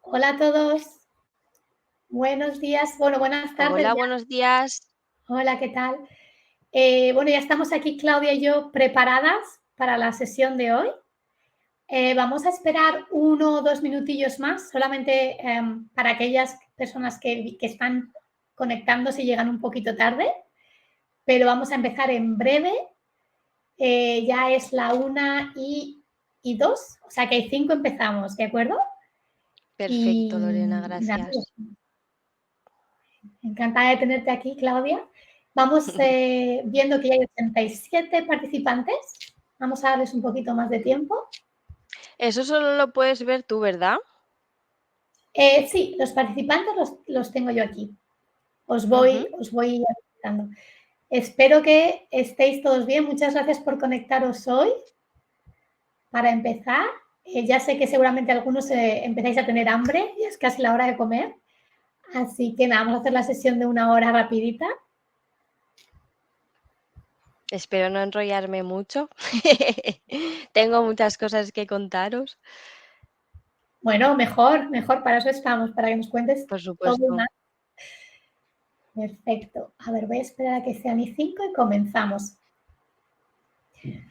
Hola a todos, buenos días, bueno, buenas tardes Hola, ya. buenos días. Hola, ¿qué tal? Bueno, ya estamos aquí, Claudia y yo, preparadas para la sesión de hoy. Vamos a esperar 1 o 2 minutillos más, solamente para aquellas personas que están conectándose y llegan un poquito tarde, pero vamos a empezar en breve. Ya es la 1:02, o sea que hay 5 empezamos, ¿de acuerdo? Perfecto, Lorena, Y nada, gracias. encantada de tenerte aquí, Claudia. Vamos viendo que ya hay 87 participantes. Vamos a darles un poquito más de tiempo. Eso solo lo puedes ver tú, ¿verdad? Sí, los participantes los tengo yo aquí. Os Ujú. voy avisando. Espero que estéis todos bien. Muchas gracias por conectaros hoy. Para empezar, ya sé que seguramente algunos empezáis a tener hambre y es casi la hora de comer. Así que nada, vamos a hacer la sesión de 1 hora rapidita. Espero no enrollarme mucho. Tengo muchas cosas que contaros, Bueno, mejor, para eso estamos, para que nos cuentes por todo y supuesto. más. Perfecto. A ver, voy a esperar a que sean y 5 y comenzamos.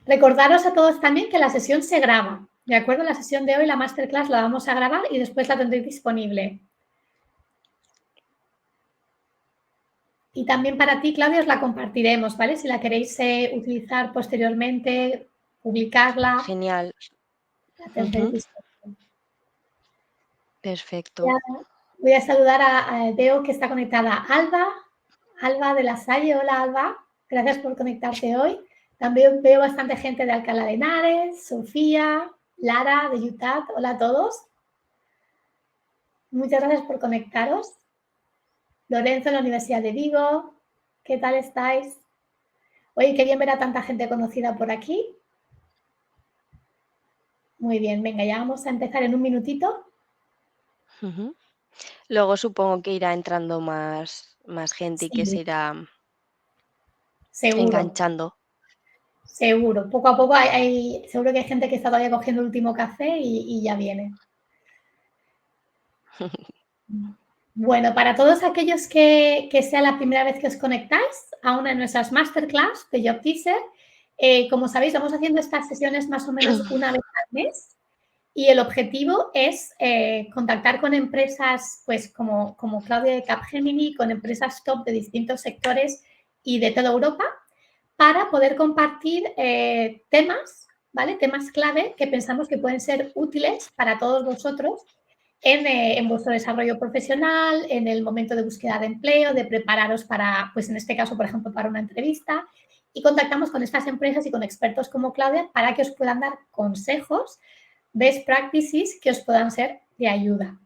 Recordaros a todos también que la sesión se graba, ¿de acuerdo? La sesión de hoy, la masterclass, la vamos a grabar y después la tendréis disponible. Y también para ti, Claudia, os la compartiremos, ¿vale? Si la queréis utilizar posteriormente, publicarla, Genial. la tendréis Ujú. disponible. Perfecto. Ya voy a saludar veo que está conectada Alba de la Salle. Hola, Alba. Gracias por conectarte hoy. También veo bastante gente de Alcalá de Henares, Sofía, Lara de Utah. Hola a todos. Muchas gracias por conectaros. Lorenzo de la Universidad de Vigo. ¿Qué tal estáis? Oye, qué bien ver a tanta gente conocida por aquí. Muy bien, venga, ya vamos a empezar en un minutito. Ujú. Luego supongo que irá entrando más gente y que se Sí, irá seguro, enganchando. seguro. Poco a poco seguro que hay gente que está todavía cogiendo el último café y ya viene. Bueno, para todos aquellos que sea la primera vez que os conectáis a una de nuestras masterclass de Job Teaser, como sabéis, vamos haciendo estas sesiones más o menos una vez al mes y el objetivo es contactar con empresas pues como Claudia de Capgemini, con empresas top de distintos sectores y de toda Europa para poder compartir temas, ¿vale? Temas clave que pensamos que pueden ser útiles para todos vosotros en vuestro desarrollo profesional, en el momento de búsqueda de empleo, de prepararos para, pues en este caso, por ejemplo, para una entrevista. Y contactamos con estas empresas y con expertos como Claudia para que os puedan dar consejos, best practices que os puedan ser de ayuda.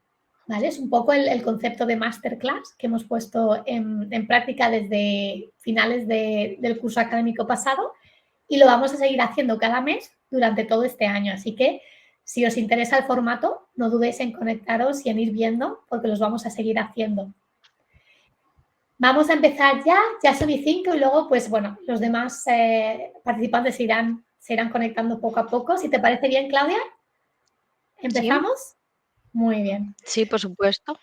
¿Vale? Es un poco el concepto de masterclass que hemos puesto en práctica desde finales del curso académico pasado y lo vamos a seguir haciendo cada mes durante todo este año. Así que si os interesa el formato, no dudéis en conectaros y en ir viendo porque los vamos a seguir haciendo. Vamos a empezar ya son y 5 y luego, pues bueno, los demás participantes se irán conectando poco a poco. Si te parece bien, Claudia, ¿Sí? ¿empezamos? Muy bien. Sí, por supuesto.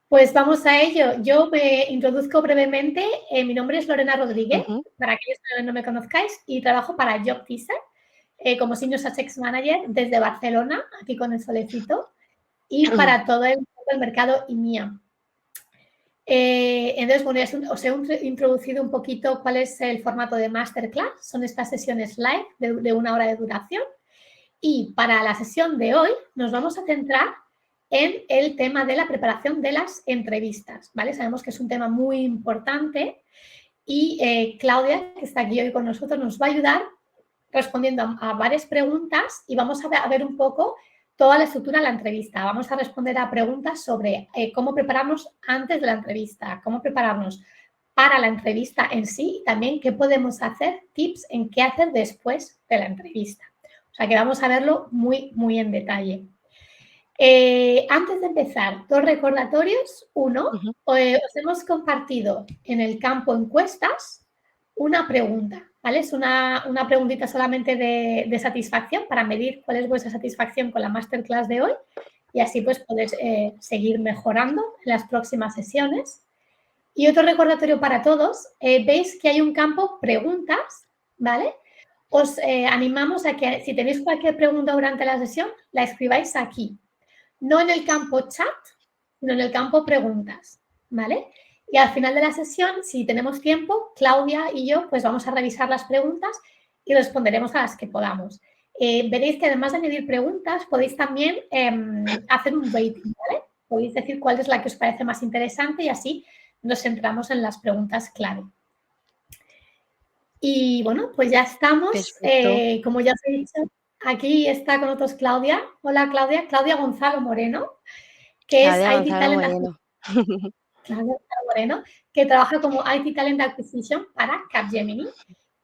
Pues vamos a ello. Yo me introduzco brevemente. Mi nombre es Lorena Rodríguez, Ujú. para aquellos que no me conozcáis, y trabajo para Job Teaser como Senior Success Manager desde Barcelona, aquí con el solecito, y para todo el mercado IMIA. Entonces, bueno, os he introducido un poquito cuál es el formato de masterclass. Son estas sesiones live de 1 hora de duración. Y para la sesión de hoy nos vamos a centrar en el tema de la preparación de las entrevistas, ¿vale? Sabemos que es un tema muy importante y Claudia, que está aquí hoy con nosotros, nos va a ayudar respondiendo a varias preguntas y vamos a ver un poco toda la estructura de la entrevista. Vamos a responder a preguntas sobre cómo prepararnos antes de la entrevista, cómo prepararnos para la entrevista en sí y también qué podemos hacer, tips en qué hacer después de la entrevista. O sea que vamos a verlo muy en detalle. Antes de empezar, 2 recordatorios. Uno, Ujú. os hemos compartido en el campo encuestas una pregunta, ¿vale? Es una preguntita solamente de satisfacción para medir cuál es vuestra satisfacción con la masterclass de hoy y así pues puedes seguir mejorando en las próximas sesiones. Y otro recordatorio para todos, veis que hay un campo preguntas, ¿vale? Os animamos a que si tenéis cualquier pregunta durante la sesión, la escribáis aquí, no en el campo chat, sino en el campo preguntas, ¿vale? Y al final de la sesión, si tenemos tiempo, Claudia y yo pues vamos a revisar las preguntas y responderemos a las que podamos. Veréis que además de añadir preguntas, podéis también hacer un rating, ¿vale? Podéis decir cuál es la que os parece más interesante y así nos centramos en las preguntas clave. Y bueno, pues ya estamos. Como ya os he dicho, aquí está con nosotros Claudia. Hola Claudia, Claudia Gonzalo Moreno, que es IT Talent Acquisition. Claudia Gonzalo Moreno, que trabaja como IT Talent Acquisition para Capgemini.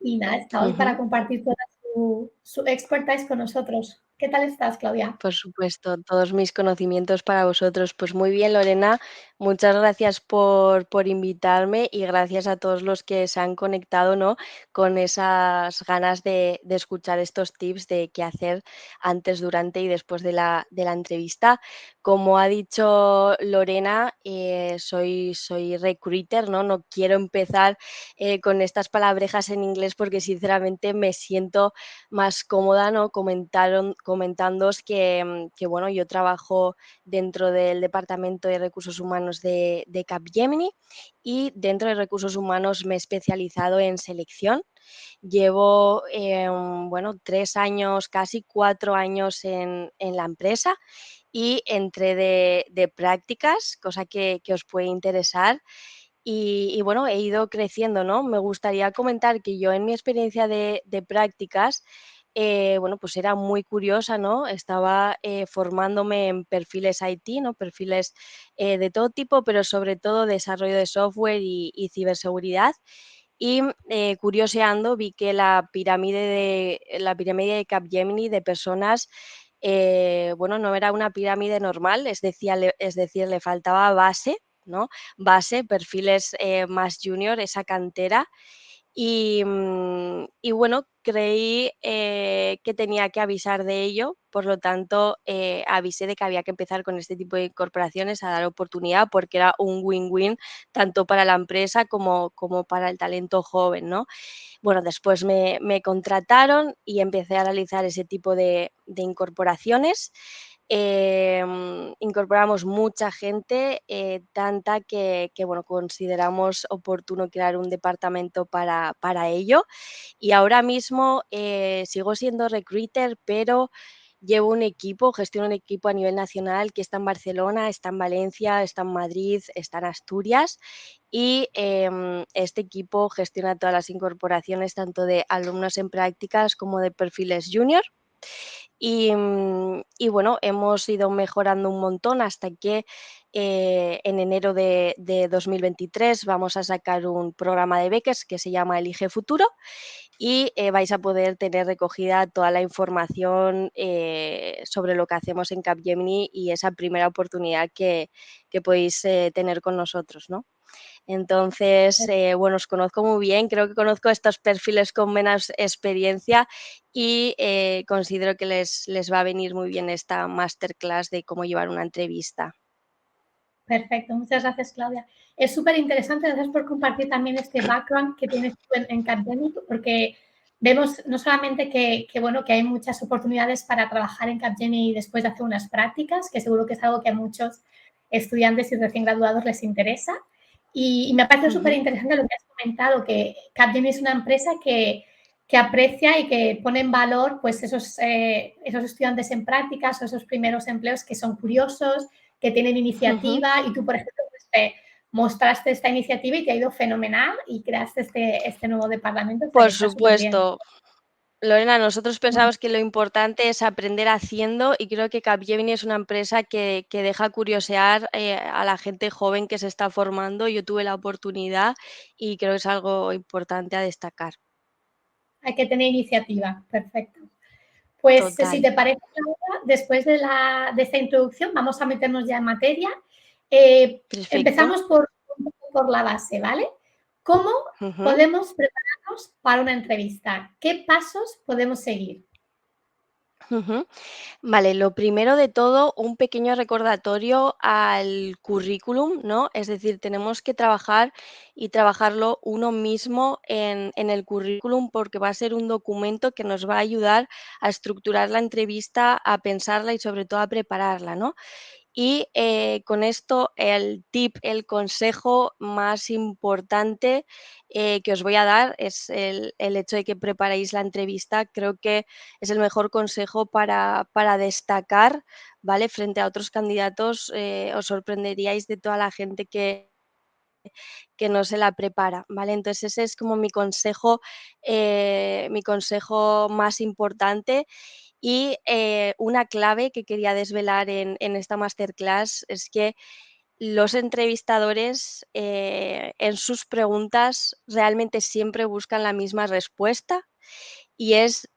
Y nada, está hoy para compartir toda su expertise con nosotros. ¿Qué tal estás, Claudia? Por supuesto, todos mis conocimientos para vosotros. Pues muy bien, Lorena, muchas gracias por invitarme y gracias a todos los que se han conectado, ¿no? Con esas ganas de escuchar estos tips de qué hacer antes, durante y después de la entrevista. Como ha dicho Lorena, soy recruiter, ¿no? No quiero empezar con estas palabrejas en inglés porque sinceramente me siento más cómoda, ¿no? Comentándoos que, bueno, yo trabajo dentro del Departamento de Recursos Humanos de Capgemini y dentro de Recursos Humanos me he especializado en selección. Llevo, bueno, 3 años, casi 4 años en la empresa y entré de prácticas, cosa que os puede interesar. Y bueno, he ido creciendo, ¿no? Me gustaría comentar que yo en mi experiencia de prácticas, bueno, pues era muy curiosa, ¿no? Estaba formándome en perfiles IT, ¿no? Perfiles de todo tipo, pero sobre todo desarrollo de software y ciberseguridad. Y curioseando vi que la pirámide de Capgemini de personas, bueno, no era una pirámide normal, es decir, le faltaba base, ¿no? Base, perfiles más junior, esa cantera. Y bueno, creí que tenía que avisar de ello, por lo tanto, avisé de que había que empezar con este tipo de incorporaciones a dar oportunidad porque era un win-win tanto para la empresa como para el talento joven, ¿no? Bueno, después me contrataron y empecé a realizar ese tipo de incorporaciones. Incorporamos mucha gente, tanta que, bueno, consideramos oportuno crear un departamento para ello. Y ahora mismo sigo siendo recruiter, pero llevo un equipo, gestiono un equipo a nivel nacional que está en Barcelona, está en Valencia, está en Madrid, está en Asturias y este equipo gestiona todas las incorporaciones tanto de alumnos en prácticas como de perfiles junior. Y bueno, hemos ido mejorando un montón hasta que en enero de 2023 vamos a sacar un programa de becas que se llama Elige Futuro y vais a poder tener recogida toda la información sobre lo que hacemos en Capgemini y esa primera oportunidad que podéis tener con nosotros, ¿no? Entonces, bueno, os conozco muy bien, creo que conozco estos perfiles con menos experiencia y considero que les va a venir muy bien esta masterclass de cómo llevar una entrevista. Perfecto, muchas gracias, Claudia. Es súper interesante, gracias por compartir también este background que tienes tú en Capgemini, porque vemos no solamente bueno, que hay muchas oportunidades para trabajar en Capgemini después de hacer unas prácticas, que seguro que es algo que a muchos estudiantes y recién graduados les interesa. Y me parece súper interesante lo que has comentado, que Capgemini es una empresa que aprecia y que pone en valor pues esos estudiantes en prácticas o esos primeros empleos que son curiosos, que tienen iniciativa y tú, por ejemplo, pues te mostraste esta iniciativa y te ha ido fenomenal y creaste este nuevo departamento, o sea que Por está súper bien. supuesto. Lorena, nosotros pensamos que lo importante es aprender haciendo y creo que Capgemini es una empresa que deja curiosear a la gente joven que se está formando. Yo tuve la oportunidad y creo que es algo importante a destacar. Hay que tener iniciativa, perfecto. Pues si Total. te parece, Laura, después de esta introducción vamos a meternos ya en materia. Perfecto. Empezamos por la base, ¿vale? ¿Cómo Ujú. podemos prepararnos para una entrevista? ¿Qué pasos podemos seguir? Ujú. Vale, lo primero de todo, un pequeño recordatorio al currículum, ¿no? Es decir, tenemos que trabajar y trabajarlo uno mismo en el currículum porque va a ser un documento que nos va a ayudar a estructurar la entrevista, a pensarla y sobre todo a prepararla, ¿no? Y con esto el tip, el consejo más importante que os voy a dar es el hecho de que preparéis la entrevista. Creo que es el mejor consejo para destacar, ¿vale? Frente a otros candidatos, os sorprenderíais de toda la gente que no se la prepara, ¿vale? Entonces ese es como mi consejo más importante. Y una clave que quería desvelar en esta masterclass es que los entrevistadores en sus preguntas realmente siempre buscan la misma respuesta y es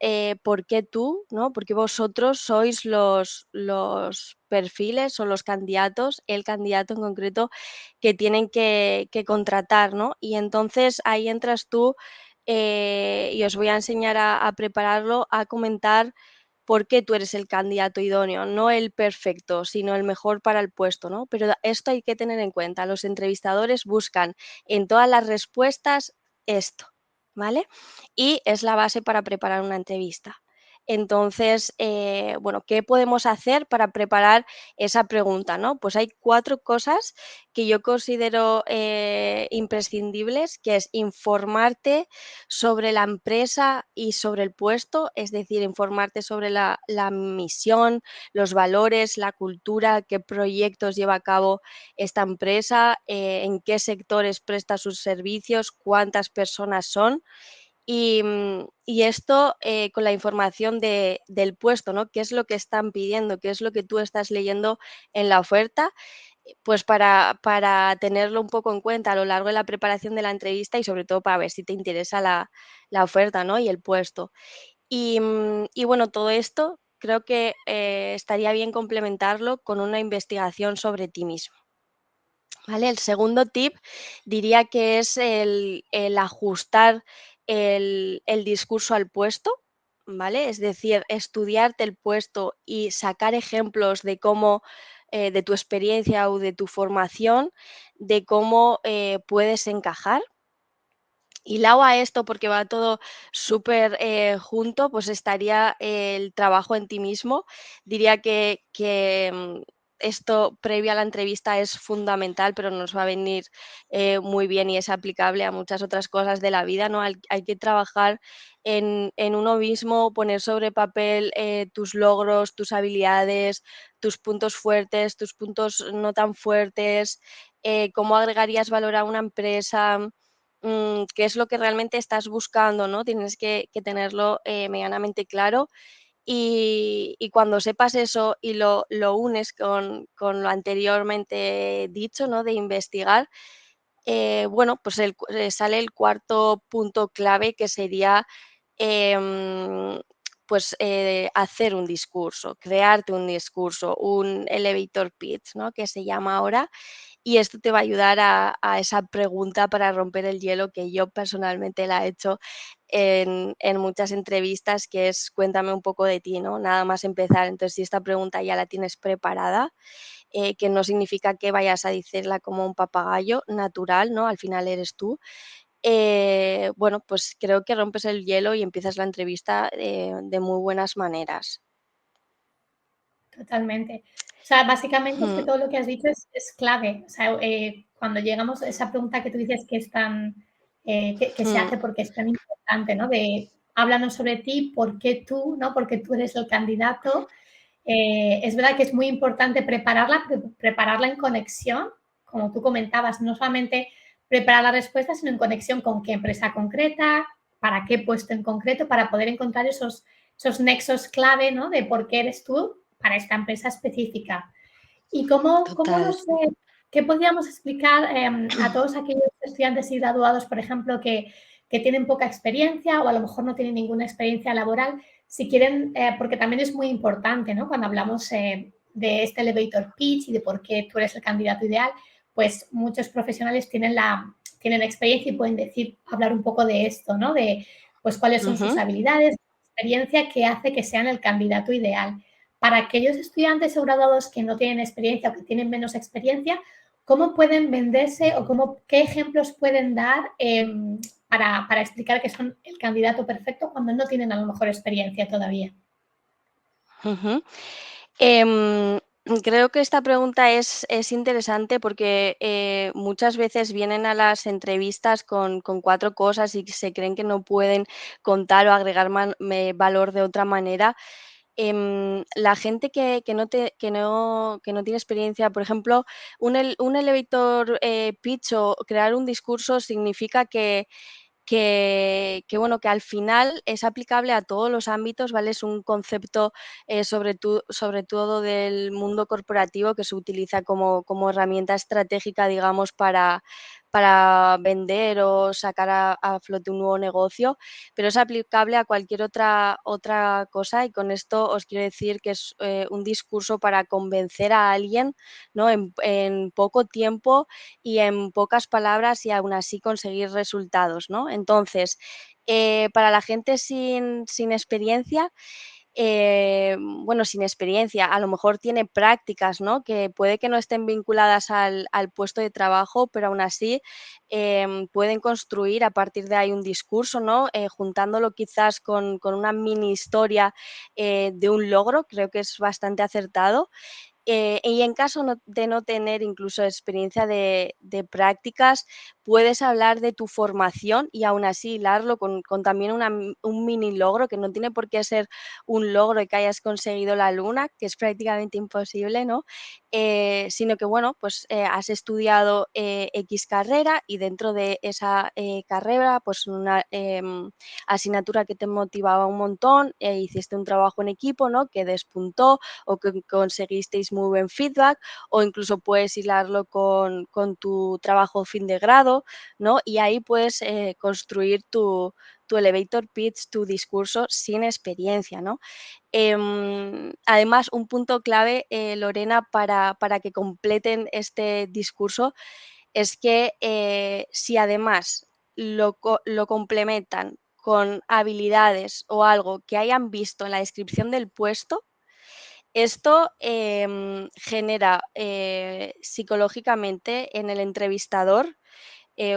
por qué tú, ¿no? Porque vosotros sois los perfiles o los candidatos, el candidato en concreto que tienen que contratar, ¿no? Y entonces ahí entras tú y os voy a enseñar a prepararlo, a comentar por qué tú eres el candidato idóneo, no el perfecto, sino el mejor para el puesto, ¿no? Pero esto hay que tener en cuenta, los entrevistadores buscan en todas las respuestas esto, ¿vale? Y es la base para preparar una entrevista. Entonces, bueno, ¿qué podemos hacer para preparar esa pregunta, no? Pues hay 4 cosas que yo considero imprescindibles, que es informarte sobre la empresa y sobre el puesto, es decir, informarte sobre la misión, los valores, la cultura, qué proyectos lleva a cabo esta empresa, en qué sectores presta sus servicios, cuántas personas son. Y esto con la información del puesto, ¿no? ¿Qué es lo que están pidiendo? ¿Qué es lo que tú estás leyendo en la oferta? Pues para tenerlo un poco en cuenta a lo largo de la preparación de la entrevista y sobre todo para ver si te interesa la oferta, ¿no? Y el puesto. Y bueno, todo esto creo que estaría bien complementarlo con una investigación sobre ti mismo. ¿Vale? El segundo tip diría que es el ajustar el discurso al puesto, ¿vale? Es decir, estudiarte el puesto y sacar ejemplos de cómo, de tu experiencia o de tu formación, de cómo puedes encajar. Y lado a esto, porque va todo súper junto, pues estaría el trabajo en ti mismo. Diría que esto previo a la entrevista es fundamental, pero nos va a venir muy bien y es aplicable a muchas otras cosas de la vida, ¿no? Hay que trabajar en uno mismo, poner sobre papel tus logros, tus habilidades, tus puntos fuertes, tus puntos no tan fuertes, cómo agregarías valor a una empresa, qué es lo que realmente estás buscando, ¿no? Tienes que tenerlo medianamente claro y cuando sepas eso y lo unes con lo anteriormente dicho, ¿no? De investigar, bueno, pues sale el cuarto punto clave que sería pues hacer un discurso, crearte un discurso, un elevator pitch, ¿no? Que se llama ahora, y esto te va a ayudar a esa pregunta para romper el hielo que yo personalmente la he hecho en muchas entrevistas, que es cuéntame un poco de ti, ¿no? Nada más empezar. Entonces, si esta pregunta ya la tienes preparada, que no significa que vayas a decirla como un papagayo natural, ¿no? Al final eres tú. Bueno, pues creo que rompes el hielo y empiezas la entrevista de muy buenas maneras. Totalmente. O sea, básicamente es que Ujú, todo lo que has dicho es clave. O sea, cuando llegamos a esa pregunta que tú dices que es tan, que se ujú, hace porque es tan importante, ¿no? De háblanos sobre ti, por qué tú, ¿no? Porque tú eres el candidato. Es verdad que es muy importante prepararla, prepararla en conexión, como tú comentabas, no solamente preparar la respuesta, sino en conexión con qué empresa concreta, para qué puesto en concreto, para poder encontrar esos nexos clave, ¿no? De por qué eres tú para esta empresa específica. ¿Y cómo no total. sé, qué podríamos explicar a todos aquellos estudiantes y graduados, por ejemplo, que tienen poca experiencia o a lo mejor no tienen ninguna experiencia laboral, si quieren, porque también es muy importante, ¿no? Cuando hablamos de este elevator pitch y de por qué tú eres el candidato ideal, pues muchos profesionales tienen experiencia y pueden decir, hablar un poco de esto, ¿no? De pues cuáles son sus Ujú, habilidades, experiencia que hace que sean el candidato ideal. Para aquellos estudiantes o graduados que no tienen experiencia o que tienen menos experiencia, ¿cómo pueden venderse o qué ejemplos pueden dar para explicar que son el candidato perfecto cuando no tienen a lo mejor experiencia todavía? Ujú. Em, Creo que esta pregunta es interesante porque muchas veces vienen a las entrevistas con 4 cosas y se creen que no pueden contar o agregar valor de otra manera. La gente que no tiene experiencia, por ejemplo, un elevator pitch o crear un discurso significa bueno, que al final es aplicable a todos los ámbitos, ¿vale? Es un concepto sobre todo del mundo corporativo que se utiliza como herramienta estratégica, digamos, para vender o sacar a flote un nuevo negocio, pero es aplicable a cualquier otra cosa y con esto os quiero decir que es un discurso para convencer a alguien, ¿no? En poco tiempo y en pocas palabras y aún así conseguir resultados, ¿no? Entonces, para la gente sin experiencia, bueno, sin experiencia, a lo mejor tiene prácticas, ¿no? Que puede que no estén vinculadas al puesto de trabajo, pero aún así pueden construir a partir de ahí un discurso, ¿no? Juntándolo quizás con una mini historia de un logro, creo que es bastante acertado. Y en caso de no tener incluso experiencia de prácticas, puedes hablar de tu formación y aún así hilarlo con también un mini logro, que no tiene por qué ser un logro de que hayas conseguido la luna, que es prácticamente imposible, ¿no? Sino que, bueno, pues has estudiado X carrera y dentro de esa carrera, pues una asignatura que te motivaba un montón, hiciste un trabajo en equipo, ¿no? Que despuntó o que conseguisteis muy buen feedback o incluso puedes hilarlo con tu trabajo fin de grado, ¿no? Y ahí puedes construir tu elevator pitch, tu discurso sin experiencia, ¿no? Además, un punto clave, Lorena, para que completen este discurso es que si además lo complementan con habilidades o algo que hayan visto en la descripción del puesto, esto genera psicológicamente en el entrevistador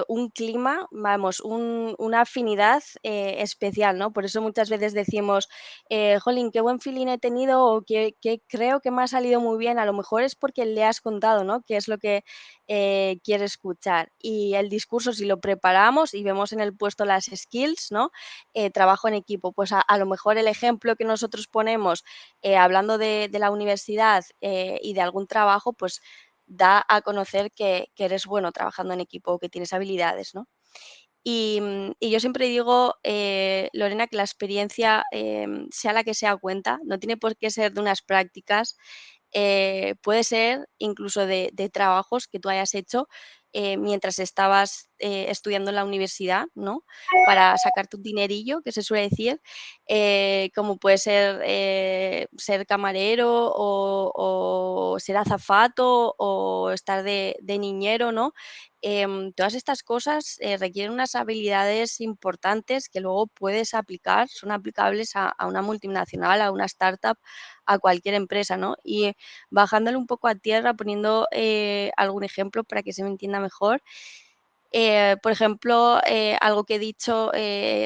un clima, vamos, una afinidad especial, ¿no? Por eso muchas veces decimos, jolín, qué buen feeling he tenido o que creo que me ha salido muy bien. A lo mejor es porque le has contado, ¿no? Qué es lo que quiere escuchar. Y el discurso, si lo preparamos y vemos en el puesto las skills, ¿no? Trabajo en equipo, pues a lo mejor el ejemplo que nosotros ponemos hablando de la universidad y de algún trabajo, pues da a conocer que eres bueno trabajando en equipo, que tienes habilidades, ¿no? Y yo siempre digo, Lorena, que la experiencia, sea la que sea, cuenta, no tiene por qué ser de unas prácticas, puede ser incluso de trabajos que tú hayas hecho mientras estabas estudiando en la universidad, ¿no? Para sacarte un dinerillo, que se suele decir, como puede ser camarero o ser azafato o estar de niñero, ¿no? Todas estas cosas requieren unas habilidades importantes que luego puedes aplicar, son aplicables a una multinacional, a una startup, a cualquier empresa, ¿no? Y bajándole un poco a tierra, poniendo algún ejemplo para que se me entienda mejor. Por ejemplo, algo que he dicho,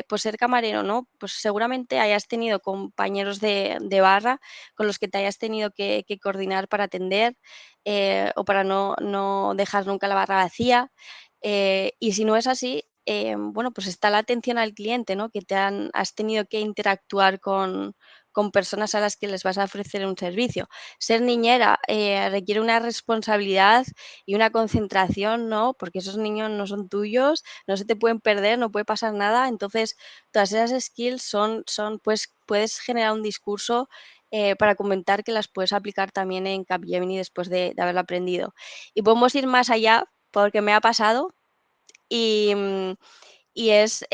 pues ser camarero, ¿no? Pues seguramente hayas tenido compañeros de barra con los que te hayas tenido que coordinar para atender o para no dejar nunca la barra vacía. Y si no es así, bueno, pues está la atención al cliente, ¿no? Que has tenido que interactuar con personas a las que les vas a ofrecer un servicio. Ser niñera requiere una responsabilidad y una concentración, ¿no? Porque esos niños no son tuyos, no se te pueden perder, no puede pasar nada. Entonces, todas esas skills pues, puedes generar un discurso para comentar que las puedes aplicar también en Capgemini después de haberlo aprendido. Y podemos ir más allá porque me ha pasado y, y es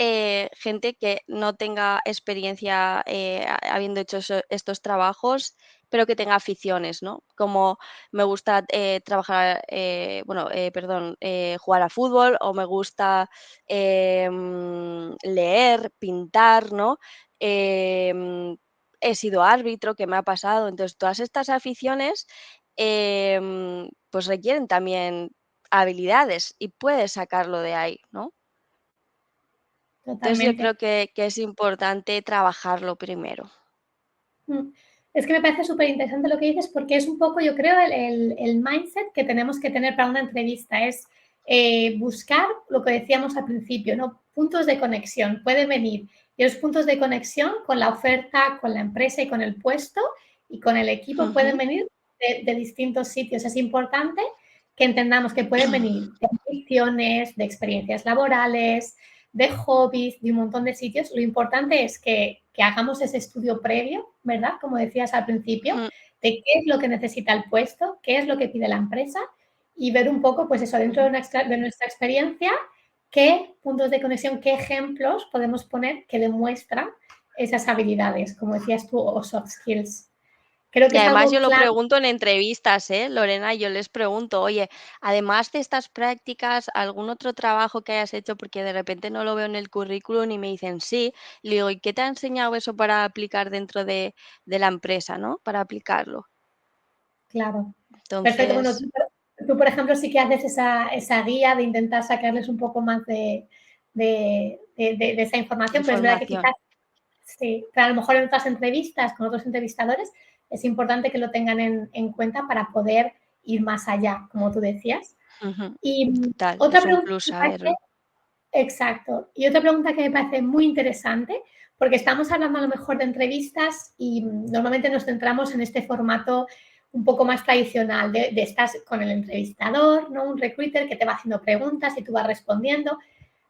gente que no tenga experiencia habiendo hecho estos trabajos, pero que tenga aficiones, ¿no? Como me gusta jugar a fútbol o me gusta leer, pintar, ¿no? Em, He sido árbitro, que me ha pasado. Entonces, todas estas aficiones pues requieren también habilidades y puedes sacarlo de ahí, ¿no? Entonces yo Totalmente. creo que es importante trabajarlo primero. Mm. Es que me parece súper interesante lo que dices porque es un poco, yo creo, el mindset que tenemos que tener para una entrevista. Es buscar lo que decíamos al principio, ¿no? Puntos de conexión. Pueden venir y los puntos de conexión con la oferta, con la empresa y con el puesto y con el equipo pueden Ujú. venir de distintos sitios. Es importante que entendamos que pueden venir de ambiciones, de experiencias laborales, de hobbies, de un montón de sitios. Lo importante es que hagamos ese estudio previo, ¿verdad? Como decías al principio, Ujú, de qué es lo que necesita el puesto, qué es lo que pide la empresa y ver un poco, pues eso, dentro ujú. de nuestra experiencia, qué puntos de conexión, qué ejemplos podemos poner que demuestran esas habilidades, como decías tú, o soft skills. Creo que Y es además algo yo lo clave. pregunto en entrevistas, ¿eh, Lorena? Yo les pregunto, oye, además de estas prácticas, ¿algún otro trabajo que hayas hecho? Porque de repente no lo veo en el currículum y me dicen sí. Le digo, ¿y qué te ha enseñado eso para aplicar dentro de la empresa, ¿no? Para aplicarlo. Claro. Perfecto. Bueno, Entonces, tú, por ejemplo, sí que haces esa guía de intentar sacarles un poco más de esa información, pero es verdad que información. quizás sí, pero a lo mejor en otras entrevistas con otros entrevistadores es importante que lo tengan en cuenta para poder ir más allá, como tú decías. Ujú, Y total, otra es un pregunta plus que me parece, saberlo. exacto, y otra pregunta que me parece muy interesante, porque estamos hablando a lo mejor de entrevistas y normalmente nos centramos en este formato un poco más tradicional de estás con el entrevistador, ¿no? Un recruiter que te va haciendo preguntas y tú vas respondiendo.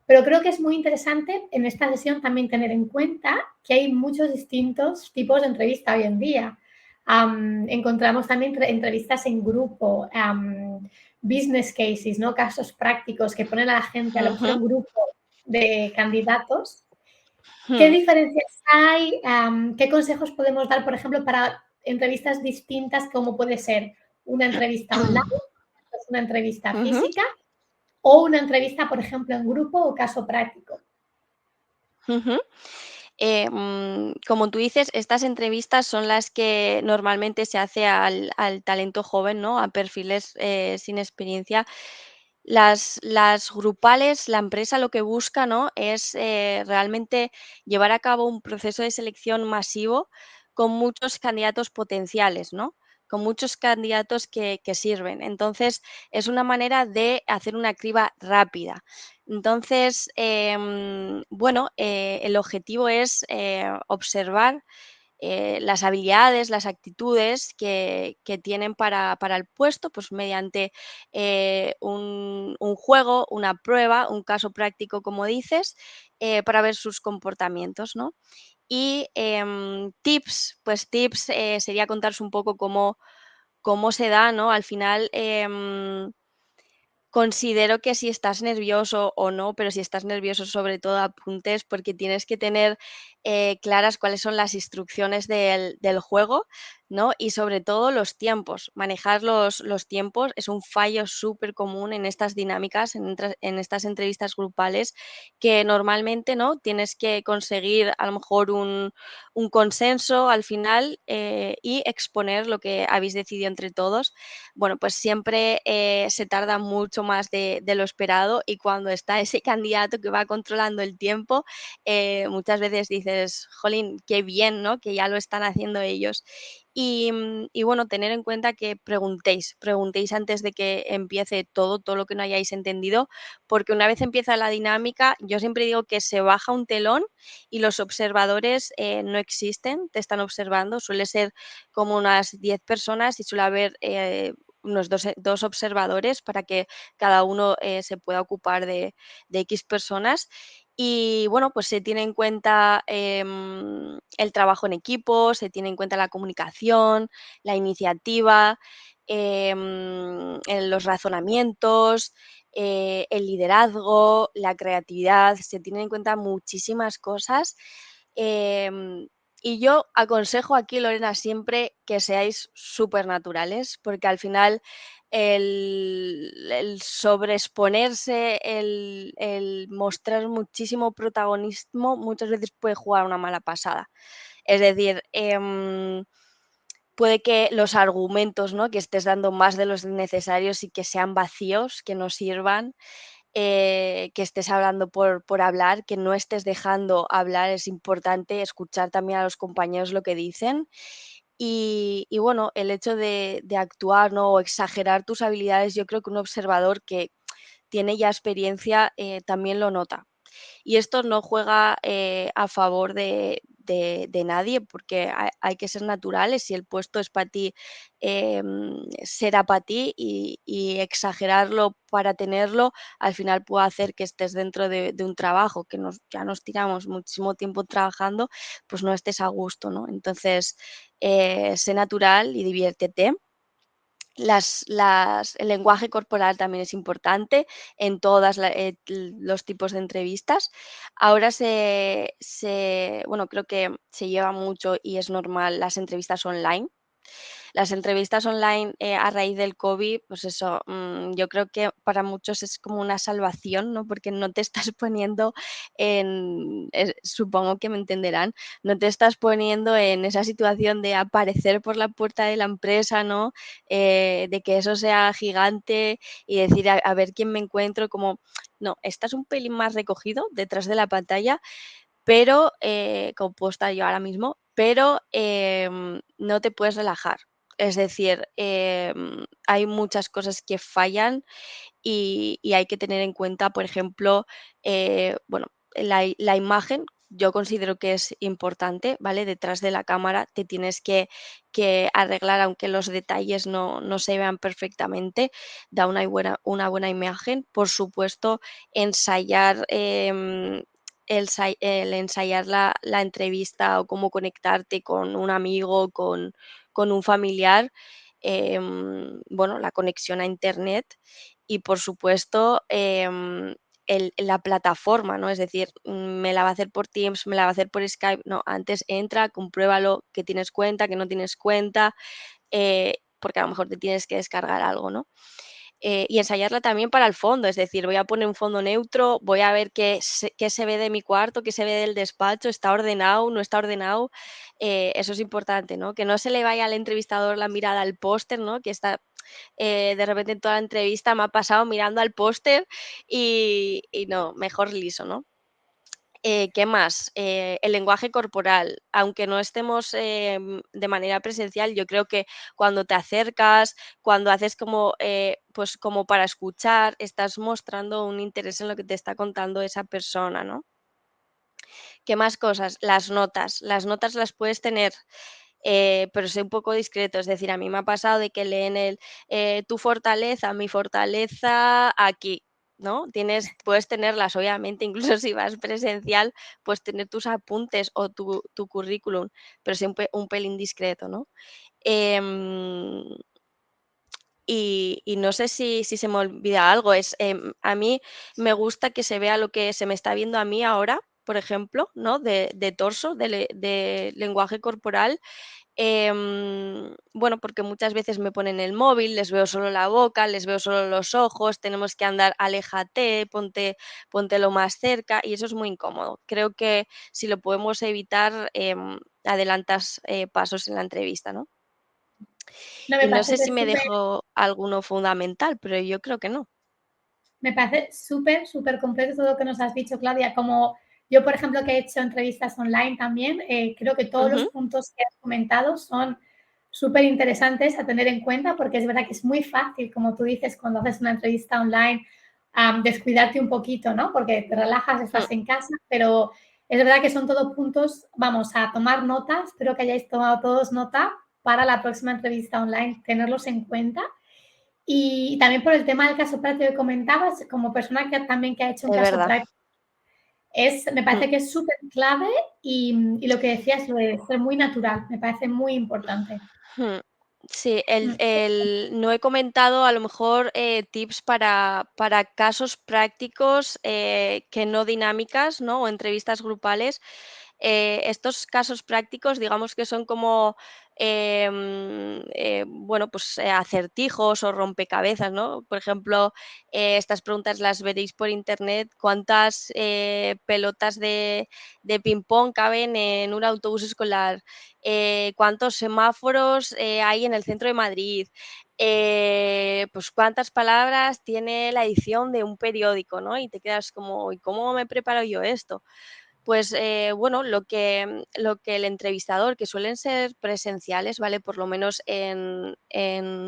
Pero creo que es muy interesante en esta sesión también tener en cuenta que hay muchos distintos tipos de entrevista hoy en día. Encontramos también entrevistas en grupo, business cases, ¿no? Casos prácticos que ponen a la gente, a lo mejor Ujú, un grupo de candidatos. ¿Qué ujú, diferencias hay? ¿Qué consejos podemos dar, por ejemplo, para entrevistas distintas como puede ser una entrevista online, pues una entrevista ujú, física o una entrevista, por ejemplo, en grupo o caso práctico? ujú. Como tú dices, estas entrevistas son las que normalmente se hace al talento joven, ¿no? A perfiles sin experiencia. Las grupales, la empresa lo que busca, ¿no? Es realmente llevar a cabo un proceso de selección masivo con muchos candidatos potenciales, ¿no? Con muchos candidatos que sirven. Entonces, es una manera de hacer una criba rápida. Entonces, el objetivo es observar las habilidades, las actitudes que tienen para el puesto, pues mediante un juego, una prueba, un caso práctico, como dices, para ver sus comportamientos, ¿no? Y tips, pues tips sería contarse un poco cómo se da, ¿no? Al final, considero que si estás nervioso o no, pero si estás nervioso, sobre todo apuntes, porque tienes que tener claras cuáles son las instrucciones del juego, ¿no? Y sobre todo los tiempos. Manejar los tiempos es un fallo súper común en estas dinámicas, en estas entrevistas grupales, que normalmente, ¿no? Tienes que conseguir a lo mejor un consenso al final y exponer lo que habéis decidido entre todos. Bueno, pues siempre se tarda mucho más de lo esperado y cuando está ese candidato que va controlando el tiempo, muchas veces dices, jolín, qué bien, ¿no? Que ya lo están haciendo ellos. Y bueno, tener en cuenta que preguntéis antes de que empiece todo lo que no hayáis entendido, porque una vez empieza la dinámica, yo siempre digo que se baja un telón y los observadores no existen, te están observando, suele ser como unas 10 personas y suele haber unos dos observadores para que cada uno se pueda ocupar de X personas. Y bueno, pues se tiene en cuenta el trabajo en equipo, se tiene en cuenta la comunicación, la iniciativa, los razonamientos, el liderazgo, la creatividad, se tienen en cuenta muchísimas cosas. em, Y yo aconsejo aquí, Lorena, siempre que seáis súper naturales, porque al final el sobreexponerse, el mostrar muchísimo protagonismo, muchas veces puede jugar una mala pasada. Es decir, puede que los argumentos, ¿no?, que estés dando más de los necesarios y que sean vacíos, que no sirvan, que estés hablando por hablar, que no estés dejando hablar. Es importante escuchar también a los compañeros lo que dicen. Y bueno, el hecho de actuar, ¿no?, o exagerar tus habilidades, yo creo que un observador que tiene ya experiencia también lo nota. Y esto no juega a favor de nadie, porque hay que ser naturales. Si el puesto es para ti, será para ti, y exagerarlo para tenerlo, al final puede hacer que estés dentro de un trabajo que ya nos tiramos muchísimo tiempo trabajando, pues no estés a gusto, ¿no? Entonces, sé natural y diviértete. El lenguaje corporal también es importante en todos los tipos de entrevistas. Ahora bueno, creo que se lleva mucho y es normal las entrevistas online. Las entrevistas online a raíz del COVID, pues eso, yo creo que para muchos es como una salvación, ¿no? Porque no te estás poniendo supongo que me entenderán, no te estás poniendo en esa situación de aparecer por la puerta de la empresa, ¿no? De que eso sea gigante y decir a ver quién me encuentro, como, no, estás un pelín más recogido detrás de la pantalla, pero como puedo estar yo ahora mismo, pero no te puedes relajar. Es decir, hay muchas cosas que fallan y hay que tener en cuenta, por ejemplo, bueno, la imagen. Yo considero que es importante, ¿vale? Detrás de la cámara te tienes que arreglar, aunque los detalles no se vean perfectamente, da una buena imagen. Por supuesto, ensayar, el ensayar la entrevista o cómo conectarte con un amigo, con un familiar, bueno, la conexión a internet y, por supuesto, la plataforma, ¿no? Es decir, me la va a hacer por Teams, me la va a hacer por Skype. No, antes entra, compruébalo, que tienes cuenta, que no tienes cuenta, porque a lo mejor te tienes que descargar algo, ¿no? Y ensayarla también para el fondo, es decir, voy a poner un fondo neutro, voy a ver qué se ve de mi cuarto, qué se ve del despacho, está ordenado, no está ordenado. Eso es importante, ¿no? Que no se le vaya al entrevistador la mirada al póster, ¿no? Que está de repente en toda la entrevista me ha pasado mirando al póster y no, mejor liso, ¿no? ¿Qué más? El lenguaje corporal. Aunque no estemos de manera presencial, yo creo que cuando te acercas, cuando haces como, pues como para escuchar, estás mostrando un interés en lo que te está contando esa persona, ¿no? ¿Qué más cosas? Las notas. Las notas las puedes tener, pero sé un poco discreto. Es decir, a mí me ha pasado de que leen tu fortaleza, mi fortaleza aquí, ¿no? Puedes tenerlas, obviamente, incluso si vas presencial, puedes tener tus apuntes o tu currículum, pero sé un pelín discreto, ¿no? Em, y no sé si se me olvida algo. A mí me gusta que se vea lo que se me está viendo a mí ahora, por ejemplo, ¿no? De torso, de lenguaje corporal. Bueno, porque muchas veces me ponen el móvil, les veo solo la boca, les veo solo los ojos, tenemos que andar, aléjate, ponte lo más cerca, y eso es muy incómodo. Creo que si lo podemos evitar, adelantas pasos en la entrevista, ¿no? No, Y no sé si me dejo alguno fundamental, pero yo creo que no. me parece súper, súper completo todo lo que nos has dicho, Claudia. Como yo, por ejemplo, que he hecho entrevistas online también, creo que todos los Ujú. puntos que has comentado son súper interesantes a tener en cuenta porque es verdad que es muy fácil, como tú dices, cuando haces una entrevista online, descuidarte un poquito, ¿no? Porque te relajas, Mm, estás en casa, pero es verdad que son todos puntos, vamos a tomar notas, espero que hayáis tomado todos nota para la próxima entrevista online, tenerlos en cuenta. Y también por el tema del caso práctico que comentabas, como persona que también que ha hecho un es caso verdad. práctico, me Mm, parece que es súper clave y lo que decías, lo de ser muy natural, me parece muy importante. mm. Sí, Mm. no he comentado a lo mejor tips para casos prácticos que no dinámicas, ¿no? O entrevistas grupales. estos casos prácticos, digamos que son como, bueno, pues acertijos o rompecabezas, ¿no? Por ejemplo, estas preguntas las veréis por internet. ¿Cuántas pelotas de ping-pong caben en un autobús escolar? ¿Cuántos semáforos hay en el centro de Madrid? Pues cuántas palabras tiene la edición de un periódico, ¿no? Y te quedas como, ¿y cómo me preparo yo esto? Pues bueno, lo que el entrevistador, que suelen ser presenciales, ¿vale? Por lo menos en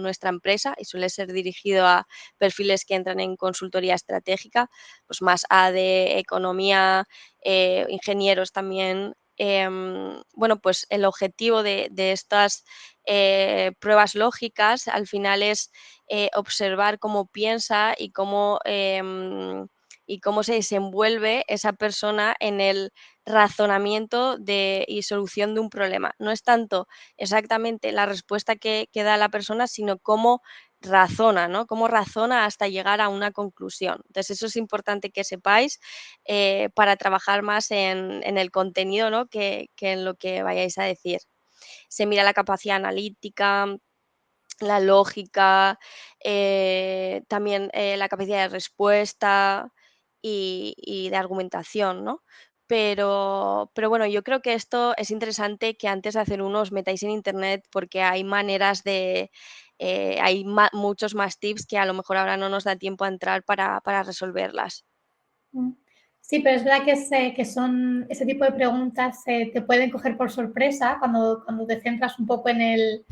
nuestra empresa, y suele ser dirigido a perfiles que entran en consultoría estratégica, pues más A de economía, ingenieros también. Bueno, pues el objetivo de estas pruebas lógicas al final es observar cómo piensa y cómo se desenvuelve esa persona en el razonamiento y solución de un problema. No es tanto exactamente la respuesta que da la persona, sino cómo razona, ¿no? Cómo razona hasta llegar a una conclusión. Entonces, eso es importante que sepáis para trabajar más en el contenido, ¿no? Que en lo que vayáis a decir. Se mira la capacidad analítica, la lógica, también la capacidad de respuesta y de argumentación, ¿no? Pero bueno, yo creo que esto es interesante que antes de hacer uno os metáis en internet porque hay maneras de, hay muchos más tips que a lo mejor ahora no nos da tiempo a entrar para resolverlas. Sí, pero es verdad que son ese tipo de preguntas te pueden coger por sorpresa cuando te centras un poco en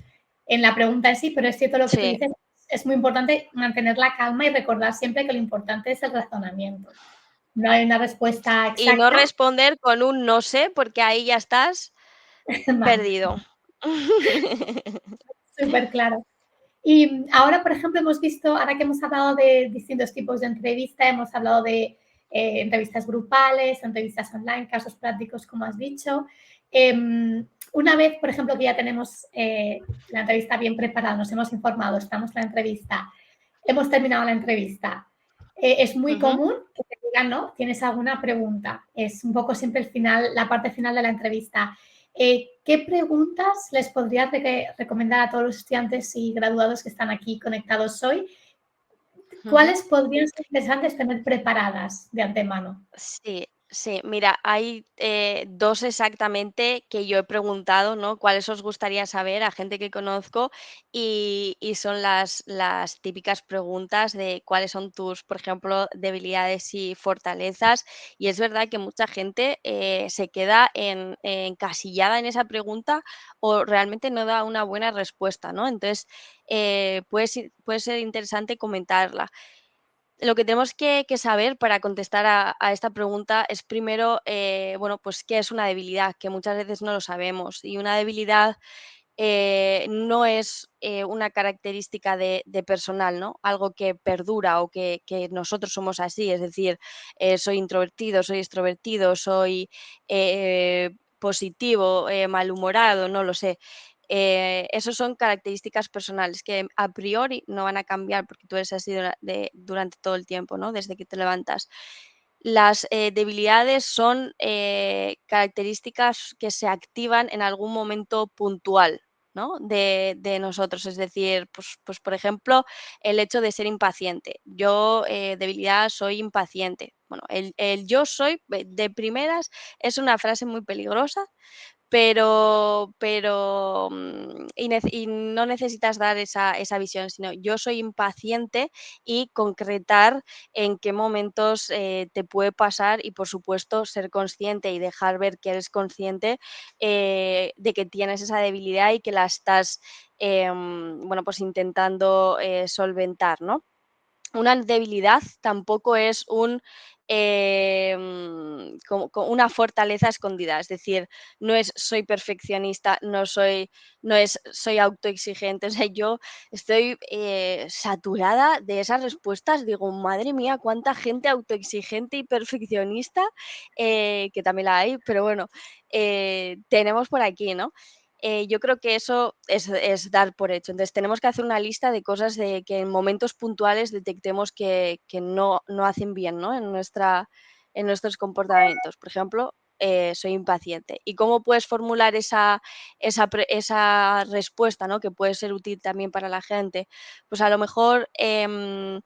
la pregunta en sí, pero es cierto lo que tú Sí. dices, es muy importante mantener la calma y recordar siempre que lo importante es el razonamiento. No hay una respuesta Y no exacta. responder con un no sé, porque ahí ya estás Vale, perdido. súper claro. Y ahora, por ejemplo, hemos visto, ahora que hemos hablado de distintos tipos de entrevista, hemos hablado de entrevistas grupales, entrevistas online, casos prácticos, como has dicho. Una vez, por ejemplo, que ya tenemos la entrevista bien preparada, nos hemos informado, estamos en la entrevista, hemos terminado la entrevista, es muy Ujú. común que te digan, ¿no? ¿Tienes alguna pregunta? Es un poco siempre el final, la parte final de la entrevista. ¿Qué preguntas les podría recomendar a todos los estudiantes y graduados que están aquí conectados hoy? Ujú. ¿Cuáles podrían ser interesantes tener preparadas de antemano? Sí, sí. Mira, hay 2 exactamente que yo he preguntado, ¿no? ¿Cuáles os gustaría saber a gente que conozco? Y son las típicas preguntas de cuáles son tus, por ejemplo, debilidades y fortalezas. Y es verdad que mucha gente se queda encasillada en esa pregunta o realmente no da una buena respuesta, ¿no? Entonces, puede ser interesante comentarla. Lo que tenemos que saber para contestar a esta pregunta es primero, bueno, pues qué es una debilidad, que muchas veces no lo sabemos. Y una debilidad no es una característica de personal, ¿no? Algo que perdura o que nosotros somos así, es decir, soy introvertido, soy extrovertido, soy positivo, malhumorado, no lo sé. Esos son características personales que a priori no van a cambiar porque tú eres así durante todo el tiempo, ¿no? Desde que te levantas. Las debilidades son características que se activan en algún momento puntual, ¿no? De nosotros. Es decir, pues, por ejemplo, el hecho de ser impaciente. Yo, debilidad, soy impaciente. Bueno, el yo soy, de primeras, es una frase muy peligrosa y no necesitas dar esa visión, sino yo soy impaciente y concretar en qué momentos, te puede pasar y, por supuesto, ser consciente y dejar ver que eres consciente, de que tienes esa debilidad y que la estás, bueno, pues intentando, solventar, ¿no? Una debilidad tampoco es como una fortaleza escondida, es decir, no es soy perfeccionista, no es soy autoexigente, o sea, yo estoy, saturada de esas respuestas, digo: "Madre mía, cuánta gente autoexigente y perfeccionista", que también la hay, pero bueno, tenemos por aquí, ¿no? Yo creo que eso es dar por hecho. Entonces, tenemos que hacer una lista de cosas de que en momentos puntuales detectemos que no hacen bien, ¿no? En nuestros comportamientos. Por ejemplo, soy impaciente. ¿Y cómo puedes formular esa respuesta, ¿no? Que puede ser útil también para la gente? Pues a lo mejor en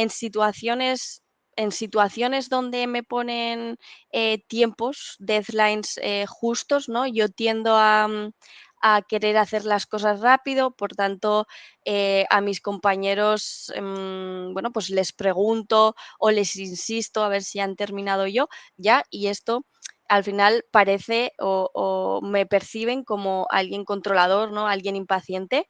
situaciones, en situaciones donde me ponen tiempos, deadlines justos, ¿no? Yo tiendo a querer hacer las cosas rápido, por tanto, a mis compañeros, bueno, pues les pregunto o les insisto a ver si han terminado ya, y esto al final parece o me perciben como alguien controlador, ¿no? Alguien impaciente.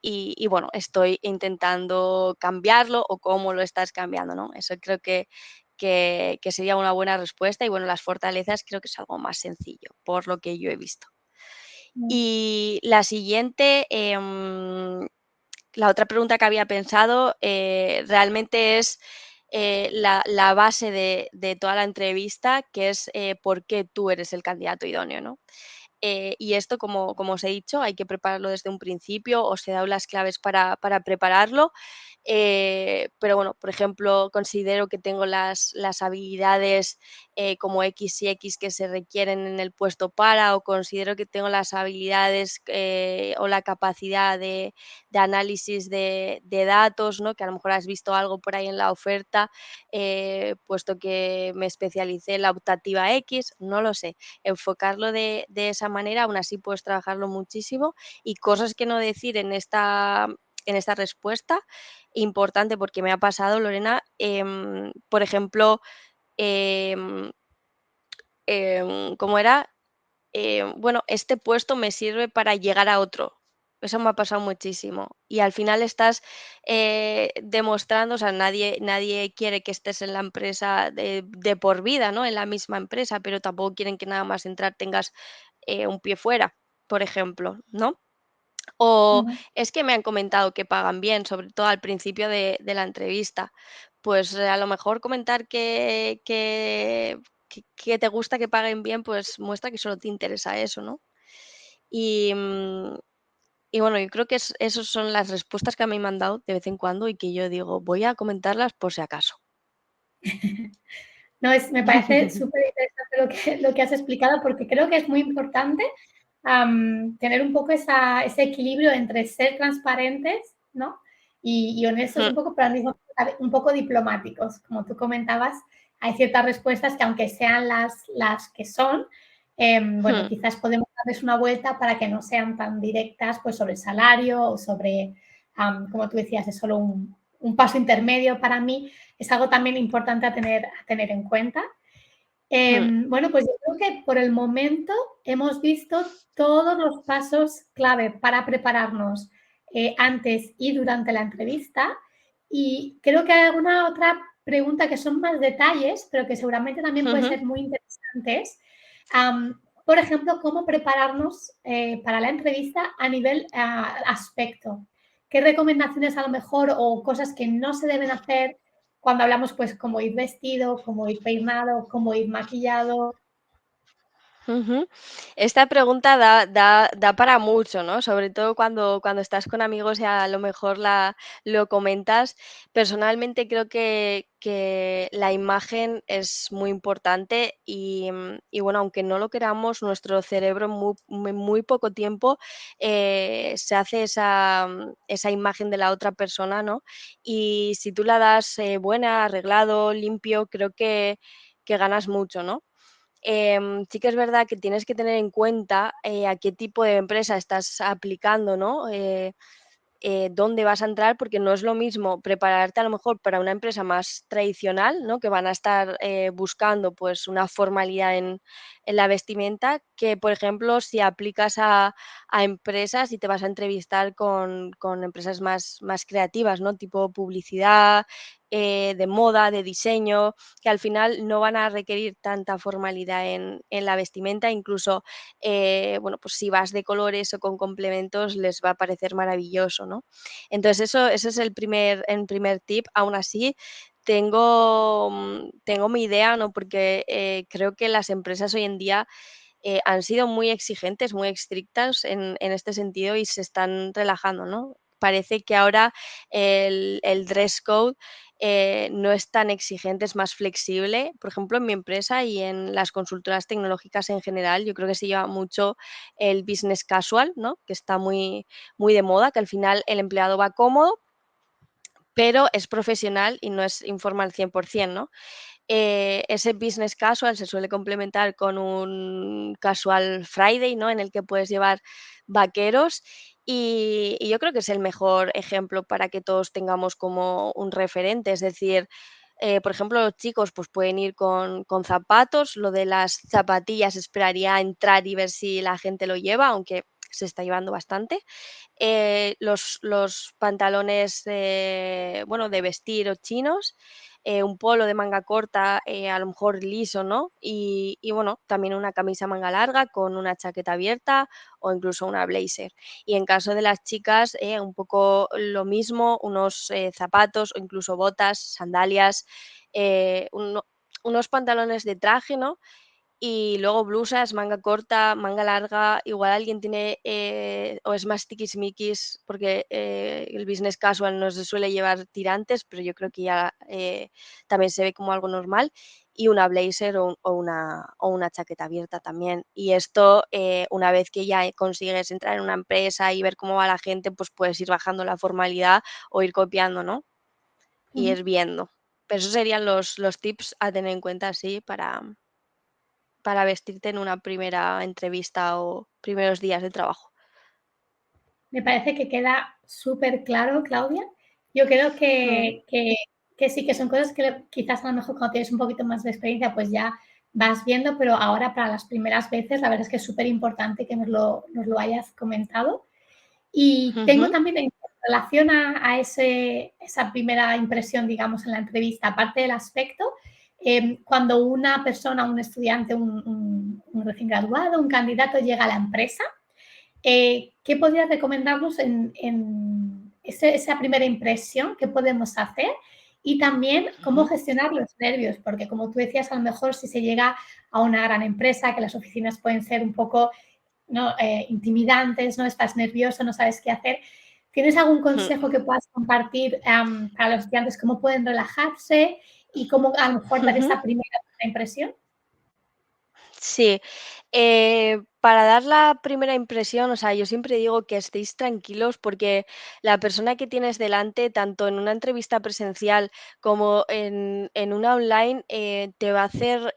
Y bueno, estoy intentando cambiarlo o cómo lo estás cambiando, ¿no? Eso creo que sería una buena respuesta y bueno, las fortalezas creo que es algo más sencillo, por lo que yo he visto. Mm, Y la siguiente, la otra pregunta que había pensado realmente es la base de toda la entrevista, que es por qué tú eres el candidato idóneo, ¿no? Y esto, como os he dicho, hay que prepararlo desde un principio, os he dado las claves para prepararlo. Pero bueno, por ejemplo, considero que tengo las habilidades como X y X que se requieren en el puesto para, o considero que tengo las habilidades o la capacidad de análisis de datos, ¿no? Que a lo mejor has visto algo por ahí en la oferta, puesto que me especialicé en la optativa X, no lo sé. Enfocarlo de esa manera, aún así puedes trabajarlo muchísimo, y cosas que no decir en esta respuesta, importante porque me ha pasado, Lorena, por ejemplo, em, ¿cómo era? Bueno, este puesto me sirve para llegar a otro. Eso me ha pasado muchísimo. Y al final estás demostrando, o sea, nadie quiere que estés en la empresa de por vida, ¿no? En la misma empresa, pero tampoco quieren que nada más entrar tengas un pie fuera, por ejemplo, ¿no? O ujú. es que me han comentado que pagan bien, sobre todo al principio de la entrevista. Pues a lo mejor comentar que te gusta que paguen bien, pues muestra que solo te interesa eso, ¿no? Y, y bueno, yo creo que esas son las respuestas que a mí me han dado de vez en cuando y que yo digo, voy a comentarlas por si acaso. No, me parece súper interesante lo que has explicado porque creo que es muy importante tener un poco ese equilibrio entre ser transparentes, ¿no? Y honestos un poco, pero al mismo tiempo un poco diplomáticos. Como tú comentabas, hay ciertas respuestas que aunque sean las que son, bueno, quizás podemos darles una vuelta para que no sean tan directas pues, sobre el salario o sobre, como tú decías, es solo un paso intermedio para mí. Es algo también importante a tener en cuenta. Bueno, pues yo creo que por el momento hemos visto todos los pasos clave para prepararnos antes y durante la entrevista. Y creo que hay alguna otra pregunta que son más detalles, pero que seguramente también pueden ser muy interesantes. Por ejemplo, cómo prepararnos para la entrevista a nivel aspecto. ¿Qué recomendaciones a lo mejor o cosas que no se deben hacer cuando hablamos, pues, cómo ir vestido, cómo ir peinado, cómo ir maquillado? Ujú. Esta pregunta da para mucho, ¿no? Sobre todo cuando estás con amigos y a lo mejor lo comentas. Personalmente creo que la imagen es muy importante y bueno, aunque no lo queramos, nuestro cerebro en muy poco tiempo se hace esa imagen de la otra persona, ¿no? Y si tú la das buena, arreglado, limpio, creo que ganas mucho, ¿no? Sí que es verdad que tienes que tener en cuenta a qué tipo de empresa estás aplicando, ¿no? Dónde vas a entrar, porque no es lo mismo prepararte a lo mejor para una empresa más tradicional, ¿no? Que van a estar buscando pues una formalidad en la vestimenta, que por ejemplo si aplicas a empresas y te vas a entrevistar con empresas más creativas, ¿no? Tipo publicidad, de moda, de diseño, que al final no van a requerir tanta formalidad en la vestimenta, incluso bueno, pues si vas de colores o con complementos les va a parecer maravilloso, ¿no? Entonces ese es el primer tip. Aún así, tengo mi idea, ¿no? Porque creo que las empresas hoy en día han sido muy exigentes, muy estrictas en este sentido y se están relajando, ¿no? Parece que ahora el dress code no es tan exigente, es más flexible. Por ejemplo, en mi empresa y en las consultoras tecnológicas en general, yo creo que se lleva mucho el business casual, ¿no? Que está muy, muy de moda, que al final el empleado va cómodo, pero es profesional y no es informal 100%, ¿no? Ese business casual se suele complementar con un casual Friday, ¿no? En el que puedes llevar vaqueros y yo creo que es el mejor ejemplo para que todos tengamos como un referente. Es decir, por ejemplo, los chicos pues pueden ir con zapatos. Lo de las zapatillas esperaría entrar y ver si la gente lo lleva, aunque se está llevando bastante. Los pantalones, bueno, de vestir o chinos, un polo de manga corta, a lo mejor liso, ¿no? Y bueno, también una camisa manga larga con una chaqueta abierta o incluso una blazer. Y en caso de las chicas, un poco lo mismo, unos zapatos o incluso botas, sandalias, unos pantalones de traje, ¿no? Y luego blusas, manga corta, manga larga, igual alguien tiene, o es más tiquismiquis, porque el business casual no se suele llevar tirantes, pero yo creo que ya también se ve como algo normal, y una blazer o una chaqueta abierta también. Y esto, una vez que ya consigues entrar en una empresa y ver cómo va la gente, pues puedes ir bajando la formalidad o ir copiando, ¿no? Y Ujú. ir viendo. Pero esos serían los tips a tener en cuenta, sí, para vestirte en una primera entrevista o primeros días de trabajo. Me parece que queda súper claro, Claudia. Yo creo Mm, que sí, que son cosas que quizás a lo mejor cuando tienes un poquito más de experiencia, pues ya vas viendo, pero ahora para las primeras veces, la verdad es que es súper importante que nos lo hayas comentado. Y tengo ujú, también en relación a esa primera impresión, digamos, en la entrevista, aparte del aspecto, cuando una persona, un estudiante, un recién graduado, un candidato llega a la empresa, ¿qué podrías recomendarnos en esa primera impresión? ¿Qué podemos hacer? Y también cómo ujú, gestionar los nervios, porque como tú decías, a lo mejor si se llega a una gran empresa, que las oficinas pueden ser un poco, ¿no? Intimidantes, ¿no? Estás nervioso, no sabes qué hacer. ¿Tienes algún consejo que puedas compartir para los estudiantes, cómo pueden relajarse y cómo a lo mejor dar ujú. esa primera impresión? Sí, para dar la primera impresión, o sea, yo siempre digo que estéis tranquilos porque la persona que tienes delante, tanto en una entrevista presencial como en una online, te va a hacer,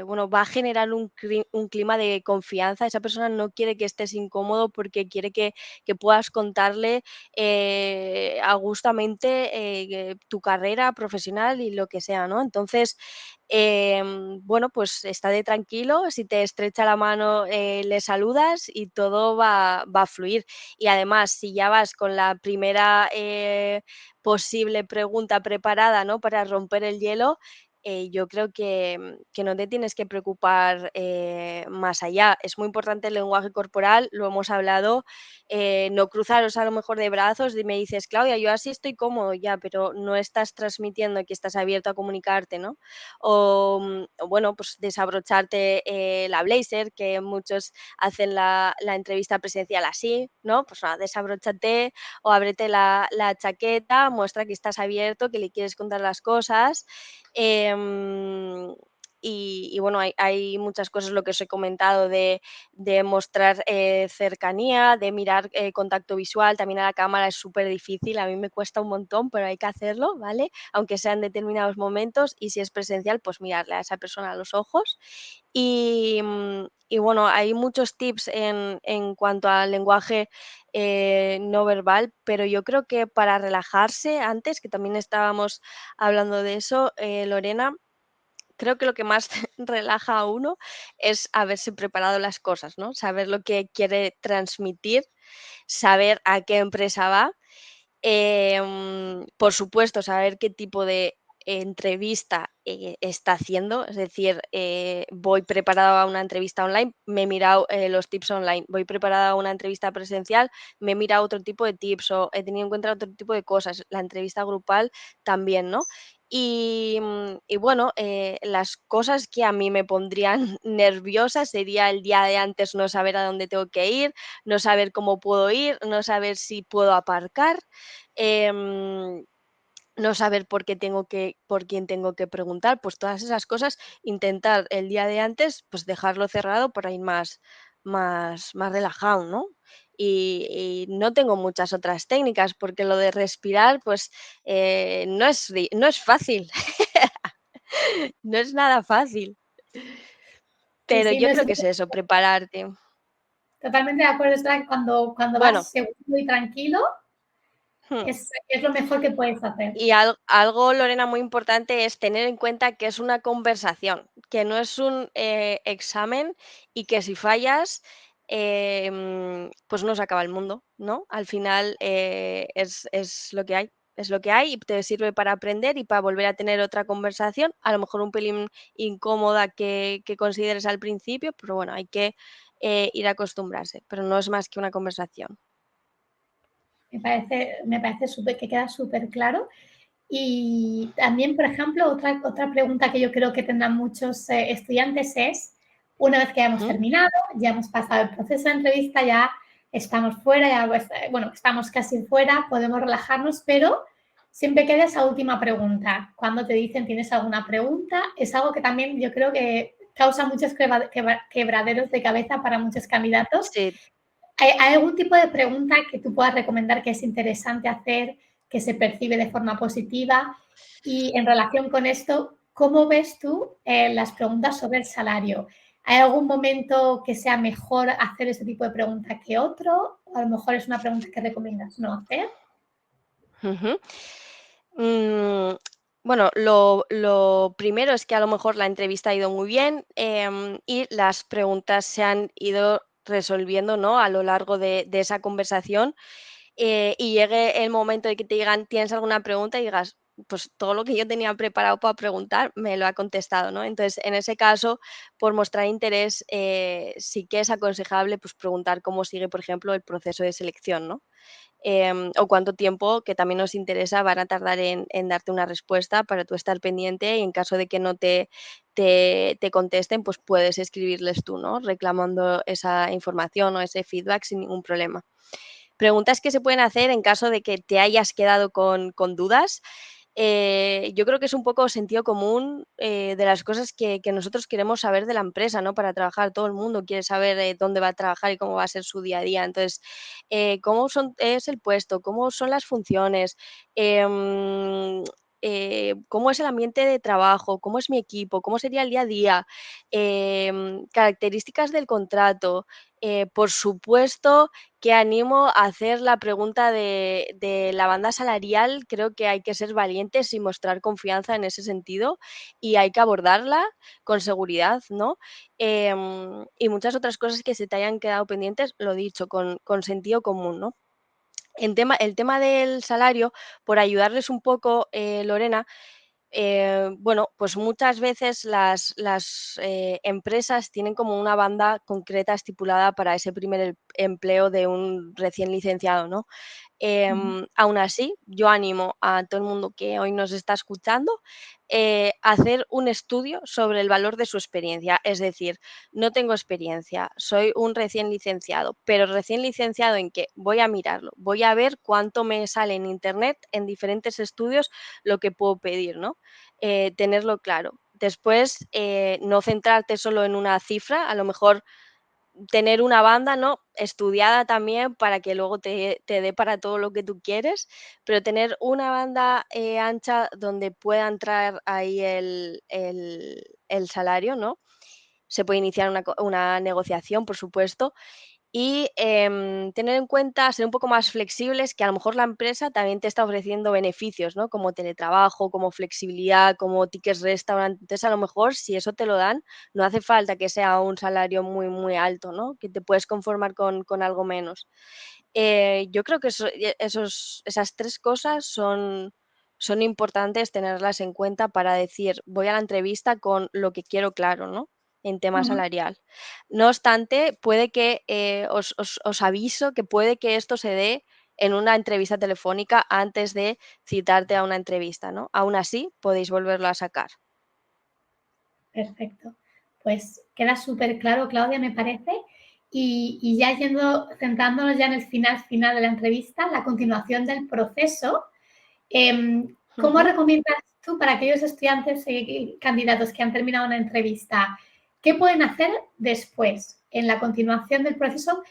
bueno, va a generar un clima de confianza. Esa persona no quiere que estés incómodo porque quiere que puedas contarle agustamente tu carrera profesional y lo que sea, ¿no? Entonces, bueno, pues estate tranquilo, si te estrecha la mano, le saludas y todo va a fluir. Y además, si ya vas con la primera, posible pregunta preparada, ¿no?, para romper el hielo, yo creo que no te tienes que preocupar, más allá. Es muy importante el lenguaje corporal, lo hemos hablado, no cruzaros a lo mejor de brazos y me dices: "Claudia, yo así estoy cómodo", ya, pero no estás transmitiendo que estás abierto a comunicarte, ¿no? O bueno, pues desabrocharte, la blazer, que muchos hacen la entrevista presencial así, ¿no? Pues nada, desabróchate o ábrete la chaqueta, muestra que estás abierto, que le quieres contar las cosas. Em, y bueno, hay muchas cosas, lo que os he comentado de mostrar, cercanía, de mirar, contacto visual, también a la cámara es súper difícil, a mí me cuesta un montón, pero hay que hacerlo, ¿vale? Aunque sea en determinados momentos, y si es presencial, pues mirarle a esa persona a los ojos. Y bueno, hay muchos tips en cuanto al lenguaje, no verbal, pero yo creo que para relajarse antes, que también estábamos hablando de eso, Lorena, creo que lo que más relaja a uno es haberse preparado las cosas, ¿no? Saber lo que quiere transmitir, saber a qué empresa va. Por supuesto, saber qué tipo de entrevista, está haciendo, es decir, voy preparada a una entrevista online, me he mirado, los tips online, voy preparada a una entrevista presencial, me he mirado otro tipo de tips o he tenido en cuenta otro tipo de cosas, la entrevista grupal también, ¿no? Y bueno, las cosas que a mí me pondrían nerviosa sería el día de antes no saber a dónde tengo que ir, no saber cómo puedo ir, no saber si puedo aparcar. Em, no saber por quién tengo que preguntar, pues todas esas cosas, intentar el día de antes, pues dejarlo cerrado para ir más relajado, ¿no? Y no tengo muchas otras técnicas, porque lo de respirar, pues, no es fácil, no es nada fácil, Sí, pero sí, yo no, creo estoy que es eso, prepararte. totalmente de acuerdo. Es verdad que cuando Bueno, vas seguro y tranquilo, hmm. es lo mejor que puedes hacer. Y algo, Lorena, muy importante es tener en cuenta que es una conversación, que no es un examen y que si fallas, pues no se acaba el mundo, ¿no? Al final es lo que hay, es lo que hay y te sirve para aprender y para volver a tener otra conversación, a lo mejor un pelín incómoda que consideres al principio, pero bueno, hay que ir a acostumbrarse, pero no es más que una conversación. Me parece que queda súper claro. Y también, por ejemplo, otra pregunta que yo creo que tendrán muchos estudiantes es, una vez que ya hemos Ujú. terminado, ya hemos pasado el proceso de entrevista, ya estamos fuera, ya, bueno, estamos casi fuera, podemos relajarnos, pero siempre queda esa última pregunta. Cuando te dicen, ¿tienes alguna pregunta? Es algo que también yo creo que causa muchos quebraderos de cabeza para muchos candidatos. Sí. ¿Hay algún tipo de pregunta que tú puedas recomendar que es interesante hacer, que se percibe de forma positiva? Y en relación con esto, ¿cómo ves tú las preguntas sobre el salario? ¿Hay algún momento que sea mejor hacer ese tipo de pregunta que otro? O a lo mejor es una pregunta que recomiendas no hacer. Ujú. Mm, bueno, lo primero es que a lo mejor la entrevista ha ido muy bien, y las preguntas se han ido resolviendo, ¿no? A lo largo de esa conversación, y llegue el momento de que te digan: "¿Tienes alguna pregunta?", y digas: "Pues todo lo que yo tenía preparado para preguntar me lo ha contestado", ¿no? Entonces, en ese caso, por mostrar interés, sí que es aconsejable, pues, preguntar cómo sigue, por ejemplo, el proceso de selección, ¿no? O cuánto tiempo, que también nos interesa, van a tardar en darte una respuesta para tú estar pendiente y en caso de que no te contesten, pues puedes escribirles tú, ¿no? Reclamando esa información o ese feedback sin ningún problema. Preguntas que se pueden hacer en caso de que te hayas quedado con dudas. Yo creo que es un poco sentido común, de las cosas que nosotros queremos saber de la empresa, ¿no? Para trabajar, todo el mundo quiere saber, dónde va a trabajar y cómo va a ser su día a día. Entonces, ¿cómo es el puesto? ¿Cómo son las funciones? Em, ¿Cómo es el ambiente de trabajo? ¿Cómo es mi equipo? ¿Cómo sería el día a día? Características del contrato. Por supuesto que animo a hacer la pregunta de la banda salarial. Creo que hay que ser valientes y mostrar confianza en ese sentido, y hay que abordarla con seguridad, ¿no? Y muchas otras cosas que se te hayan quedado pendientes, lo dicho, con sentido común, ¿no? El tema del salario, por ayudarles un poco, Lorena, bueno, pues muchas veces las empresas tienen como una banda concreta estipulada para ese primer empleo de un recién licenciado, ¿no? Ujú. Aún así, yo animo a todo el mundo que hoy nos está escuchando, a hacer un estudio sobre el valor de su experiencia. Es decir, no tengo experiencia, soy un recién licenciado, pero recién licenciado en qué, voy a mirarlo, voy a ver cuánto me sale en internet, en diferentes estudios, lo que puedo pedir, ¿no? Tenerlo claro. Después, no centrarte solo en una cifra, a lo mejor tener una banda, ¿no? Estudiada también para que luego te dé para todo lo que tú quieres, pero tener una banda, ancha donde pueda entrar ahí el salario, ¿no? Se puede iniciar una negociación, por supuesto, y, tener en cuenta, ser un poco más flexibles, que a lo mejor la empresa también te está ofreciendo beneficios, ¿no? Como teletrabajo, como flexibilidad, como tickets restaurant. Entonces, a lo mejor, si eso te lo dan, no hace falta que sea un salario muy, muy alto, ¿no? Que te puedes conformar con algo menos. Yo creo que esas 3 cosas son importantes tenerlas en cuenta para decir: "Voy a la entrevista con lo que quiero claro", ¿no? En tema Ujú. salarial. No obstante, puede que, os aviso que puede que esto se dé en una entrevista telefónica antes de citarte a una entrevista, ¿no? Aún así, podéis volverlo a sacar. Perfecto. Pues queda súper claro, Claudia, me parece. Y ya centrándonos ya en el final de la entrevista, la continuación del proceso. ¿Cómo recomiendas tú para aquellos estudiantes y candidatos que han terminado una entrevista, qué pueden hacer después, en la continuación del proceso?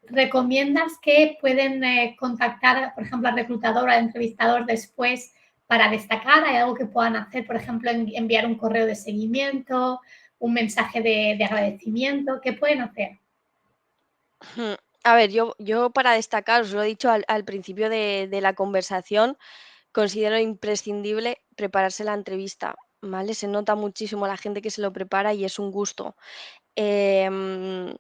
¿Recomiendas que pueden contactar, por ejemplo, al reclutador o al entrevistador después para destacar? ¿Hay algo que puedan hacer, por ejemplo, enviar un correo de seguimiento, un mensaje de agradecimiento? ¿Qué pueden hacer? A ver, yo para destacar, os lo he dicho al principio de la conversación, considero imprescindible prepararse la entrevista, ¿vale? Se nota muchísimo la gente que se lo prepara y es un gusto. Em,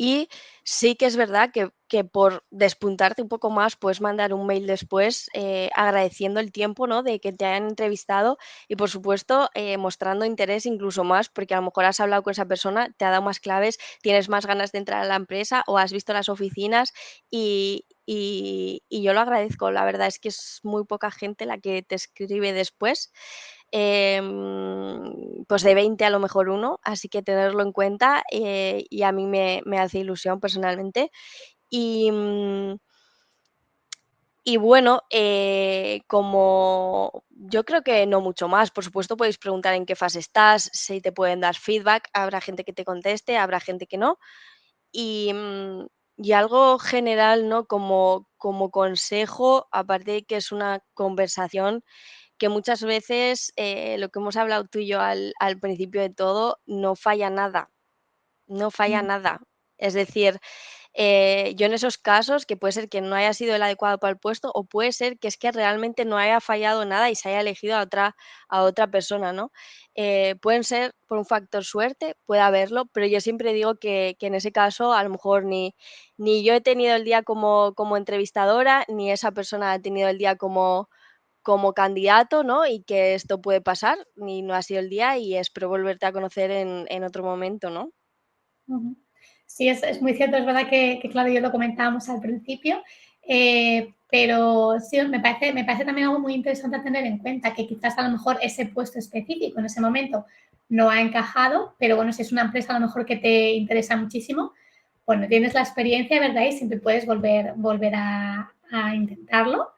y sí que es verdad que por despuntarte un poco más, puedes mandar un mail después agradeciendo el tiempo, ¿no? De que te hayan entrevistado y, por supuesto, mostrando interés incluso más, porque a lo mejor has hablado con esa persona, te ha dado más claves, tienes más ganas de entrar a la empresa o has visto las oficinas y yo lo agradezco. La verdad es que es muy poca gente la que te escribe después. Pues de 20 a lo mejor uno, así que tenerlo en cuenta y a mí me hace ilusión personalmente. Y, y bueno, como yo creo que no mucho más, por supuesto podéis preguntar en qué fase estás, si te pueden dar feedback, habrá gente que te conteste, habrá gente que no. Y, y algo general, ¿no? Como consejo, aparte de que es una conversación que muchas veces, lo que hemos hablado tú y yo al principio de todo, no falla nada, no falla Mm, nada. Es decir, yo en esos casos, que puede ser que no haya sido el adecuado para el puesto, o puede ser que es que realmente no haya fallado nada y se haya elegido a otra persona, ¿no? Pueden ser por un factor suerte, puede haberlo, pero yo siempre digo que en ese caso a lo mejor ni yo he tenido el día como entrevistadora, ni esa persona ha tenido el día como candidato, ¿no? Y que esto puede pasar, ni no ha sido el día y espero volverte a conocer en otro momento, ¿no? ujú. Sí, es muy cierto, es verdad que, claro, yo lo comentábamos al principio, pero sí, me parece también algo muy interesante a tener en cuenta, que quizás a lo mejor ese puesto específico en ese momento no ha encajado, pero bueno, si es una empresa a lo mejor que te interesa muchísimo, bueno, tienes la experiencia, ¿verdad? Y siempre puedes volver a intentarlo.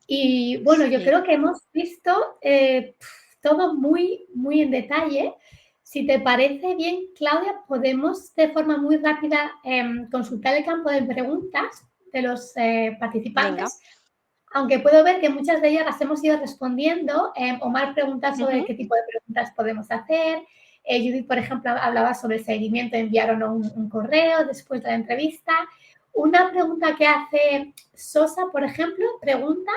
Y bueno, yo Sí, creo que hemos visto todo muy, muy en detalle. Si te parece bien, Claudia, podemos de forma muy rápida consultar el campo de preguntas de los venga. participantes, aunque puedo ver que muchas de ellas las hemos ido respondiendo. Omar pregunta sobre Ujú. qué tipo de preguntas podemos hacer. Judith, por ejemplo, hablaba sobre el seguimiento, enviar o no un correo después de la entrevista. Una pregunta que hace Sosa, por ejemplo, pregunta,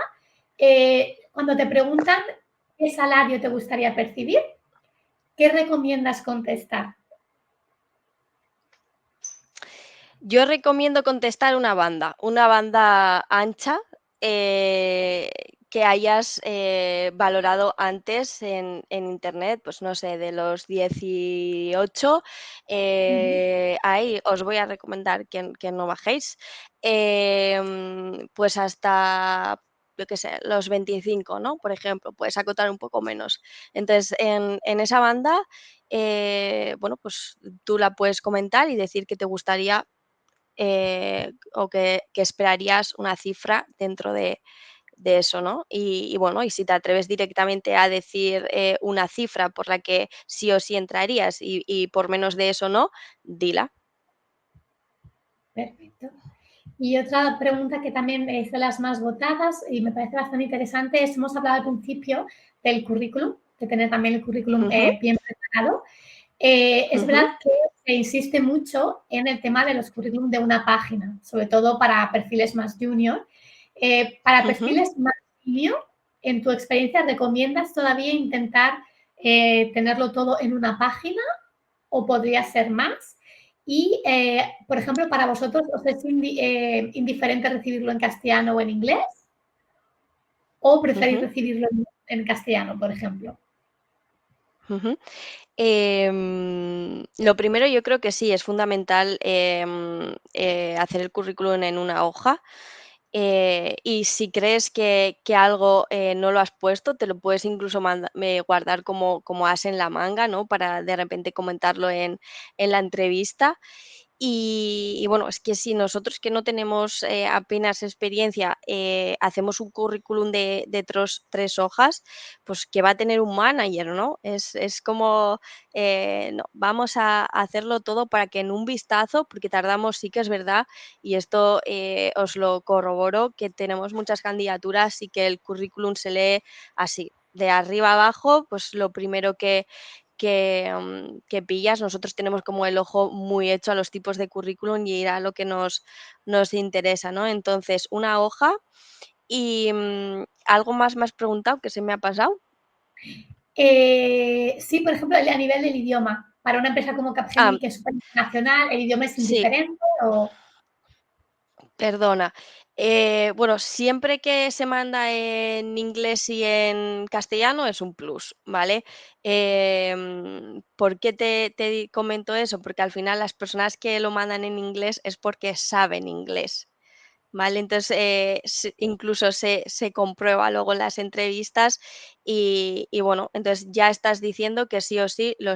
cuando te preguntan qué salario te gustaría percibir, ¿qué recomiendas contestar? Yo recomiendo contestar una banda ancha eh, que hayas valorado antes en internet, pues no sé, de los 18, Ujú, ahí os voy a recomendar que no bajéis, pues hasta, yo qué sé, los 25, ¿no? Por ejemplo, puedes acotar un poco menos. Entonces, en esa banda, bueno, pues tú la puedes comentar y decir que te gustaría o que esperarías una cifra dentro de eso, ¿no? Y bueno, y si te atreves directamente a decir una cifra por la que sí o sí entrarías y por menos de eso no, dila. perfecto. Y otra pregunta que también es de las más votadas y me parece bastante interesante es, hemos hablado al principio del currículum, de tener también el currículum Ujú, bien preparado. Es ujú, verdad que se insiste mucho en el tema de los currículum de una página, sobre todo para perfiles más junior. Para ujú. perfiles más senior, en tu experiencia, ¿recomiendas todavía intentar tenerlo todo en una página o podría ser más? Y, por ejemplo, para vosotros, ¿os es indiferente recibirlo en castellano o en inglés? ¿O preferís Ujú, recibirlo en castellano, por ejemplo? ujú. Lo primero yo creo que sí, es fundamental hacer el currículum en una hoja. Y si crees que algo no lo has puesto, te lo puedes incluso guardar como as en la manga, ¿no? Para de repente comentarlo en la entrevista. Y bueno, es que si nosotros que no tenemos apenas experiencia hacemos un currículum de 3 hojas, pues que va a tener un manager, ¿no? Es como, no, vamos a hacerlo todo para que en un vistazo, porque tardamos, sí que es verdad, y esto os lo corroboro, que tenemos muchas candidaturas y que el currículum se lee así, de arriba abajo, pues lo primero que pillas. Nosotros tenemos como el ojo muy hecho a los tipos de currículum y ir a lo que nos interesa, ¿no? Entonces, una hoja y algo más me has preguntado que se me ha pasado. Sí, por ejemplo, a nivel del idioma. Para una empresa como Ah, Capgemini, que es súper internacional, ¿el idioma es sí, indiferente o...? perdona. Bueno, siempre que se manda en inglés y en castellano es un plus, ¿vale? ¿Por qué te comento eso? Porque al final las personas que lo mandan en inglés es porque saben inglés. ¿Vale? Entonces, incluso se comprueba luego en las entrevistas y bueno, entonces ya estás diciendo que sí o sí lo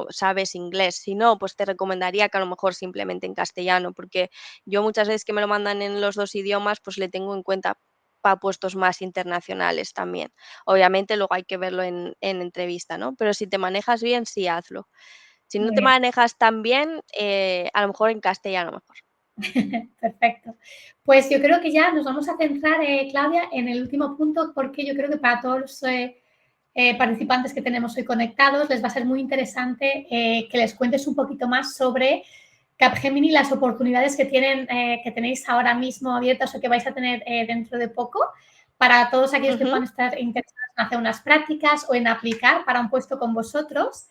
sabes inglés. Si no, pues te recomendaría que a lo mejor simplemente en castellano, porque yo muchas veces que me lo mandan en los 2 idiomas, pues le tengo en cuenta para puestos más internacionales también. Obviamente luego hay que verlo en entrevista, ¿no? Pero si te manejas bien, sí hazlo. Si no Muy te bien, manejas tan bien, a lo mejor en castellano mejor. perfecto. Pues yo creo que ya nos vamos a centrar, Claudia, en el último punto, porque yo creo que para todos los participantes que tenemos hoy conectados les va a ser muy interesante que les cuentes un poquito más sobre Capgemini, las oportunidades que que tenéis ahora mismo abiertas o que vais a tener dentro de poco, para todos aquellos que Ujú, puedan estar interesados en hacer unas prácticas o en aplicar para un puesto con vosotros.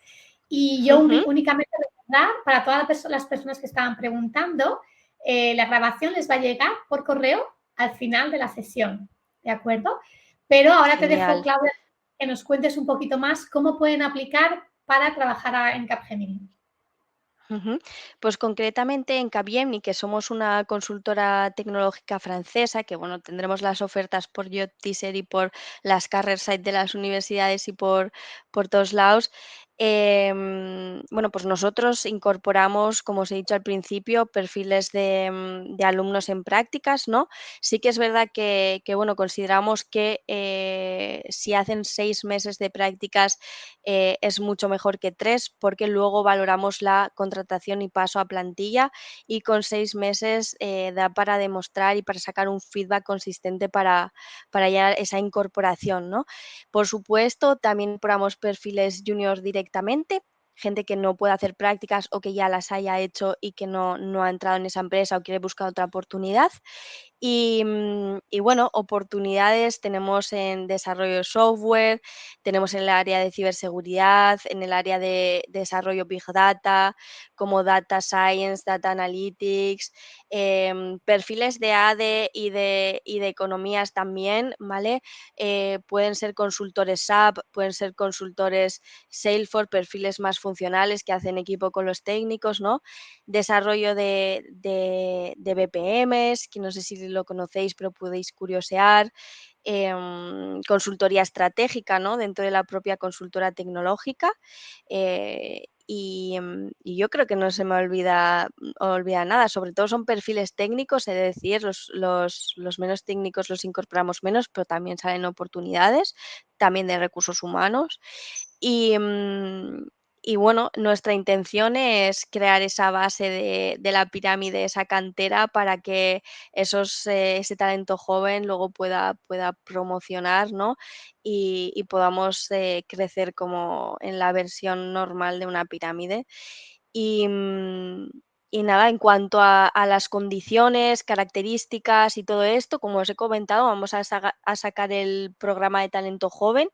Y yo ujú. únicamente recordar para todas las personas que estaban preguntando, la grabación les va a llegar por correo al final de la sesión, ¿de acuerdo? Pero ahora te dejo, Genial. Claudia, que nos cuentes un poquito más cómo pueden aplicar para trabajar en Capgemini. Ujú. Pues concretamente en Capgemini, que somos una consultora tecnológica francesa, que bueno, tendremos las ofertas por Job Teaser y por las career site de las universidades y por todos lados. Bueno, pues nosotros incorporamos, como os he dicho al principio, perfiles de alumnos en prácticas, ¿no? Sí que es verdad que bueno, consideramos que si hacen 6 meses de prácticas es mucho mejor que 3 porque luego valoramos la contratación y paso a plantilla y con 6 meses da para demostrar y para sacar un feedback consistente para ya esa incorporación, ¿no? Por supuesto, también probamos perfiles juniors directamente, gente que no puede hacer prácticas o que ya las haya hecho y que no ha entrado en esa empresa o quiere buscar otra oportunidad. Y bueno, oportunidades tenemos en desarrollo de software, tenemos en el área de ciberseguridad, en el área de desarrollo Big Data, como Data Science, Data Analytics, perfiles de ADE y de economías también, ¿vale? Pueden ser consultores SAP, pueden ser consultores Salesforce, perfiles más funcionales que hacen equipo con los técnicos, ¿no? Desarrollo de BPMs, que no sé si lo conocéis, pero podéis curiosear. Consultoría estratégica, ¿no? Dentro de la propia consultora tecnológica. Y yo creo que no se me olvida nada. Sobre todo son perfiles técnicos, es decir, los menos técnicos los incorporamos menos, pero también salen oportunidades, también de recursos humanos. Y, y bueno, nuestra intención es crear esa base de la pirámide, esa cantera para que ese talento joven luego pueda promocionar, ¿no? Y podamos crecer como en la versión normal de una pirámide. Y, y nada, en cuanto a las condiciones, características y todo esto, como os he comentado, vamos a sacar el programa de talento joven.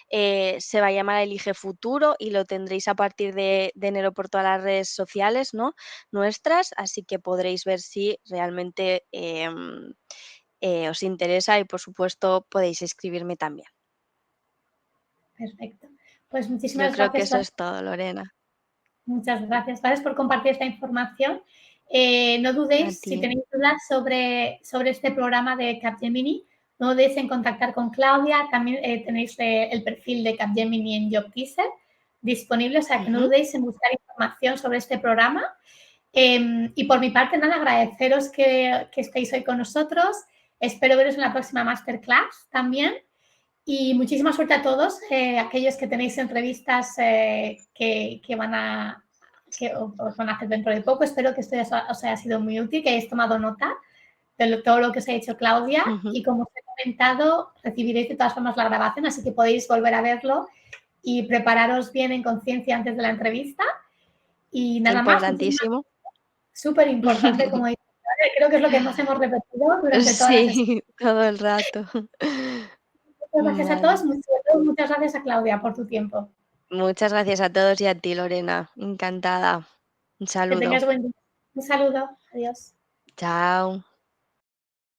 Se va a llamar Elige Futuro y lo tendréis a partir de enero por todas las redes sociales, ¿no? Nuestras, así que podréis ver si realmente os interesa y por supuesto podéis escribirme también. Perfecto. Pues Yo muchísimas creo que gracias, eso Claudia. es todo, Lorena. Muchas gracias. Gracias por compartir esta información. No A dudéis, si ti. tenéis dudas sobre este programa de Capgemini, no dudéis en contactar con Claudia. También tenéis el perfil de Capgemini en Job Teaser disponible, o sea que no Ujú. dudéis en buscar información sobre este programa. Y por mi parte, nada, agradeceros que estéis hoy con nosotros. Espero veros en la próxima masterclass también. Y muchísima suerte a todos, aquellos que tenéis entrevistas que os van a hacer dentro de poco. Espero que esto os haya sido muy útil, que hayáis tomado nota de todo lo que os ha dicho Claudia. Y como os he comentado, recibiréis de todas formas la grabación, así que podéis volver a verlo y prepararos bien en conciencia antes de la entrevista. Y nada más. Importantísimo. Súper importante, como digo, creo que es lo que más hemos repetido durante todas las sesiones. Sí, todo el rato. Muchas gracias a todos, muchas gracias a Claudia por tu tiempo. Muchas gracias a todos y a ti, Lorena. Encantada. Un Que saludo. tengas buen día. Un saludo. Adiós. Chao.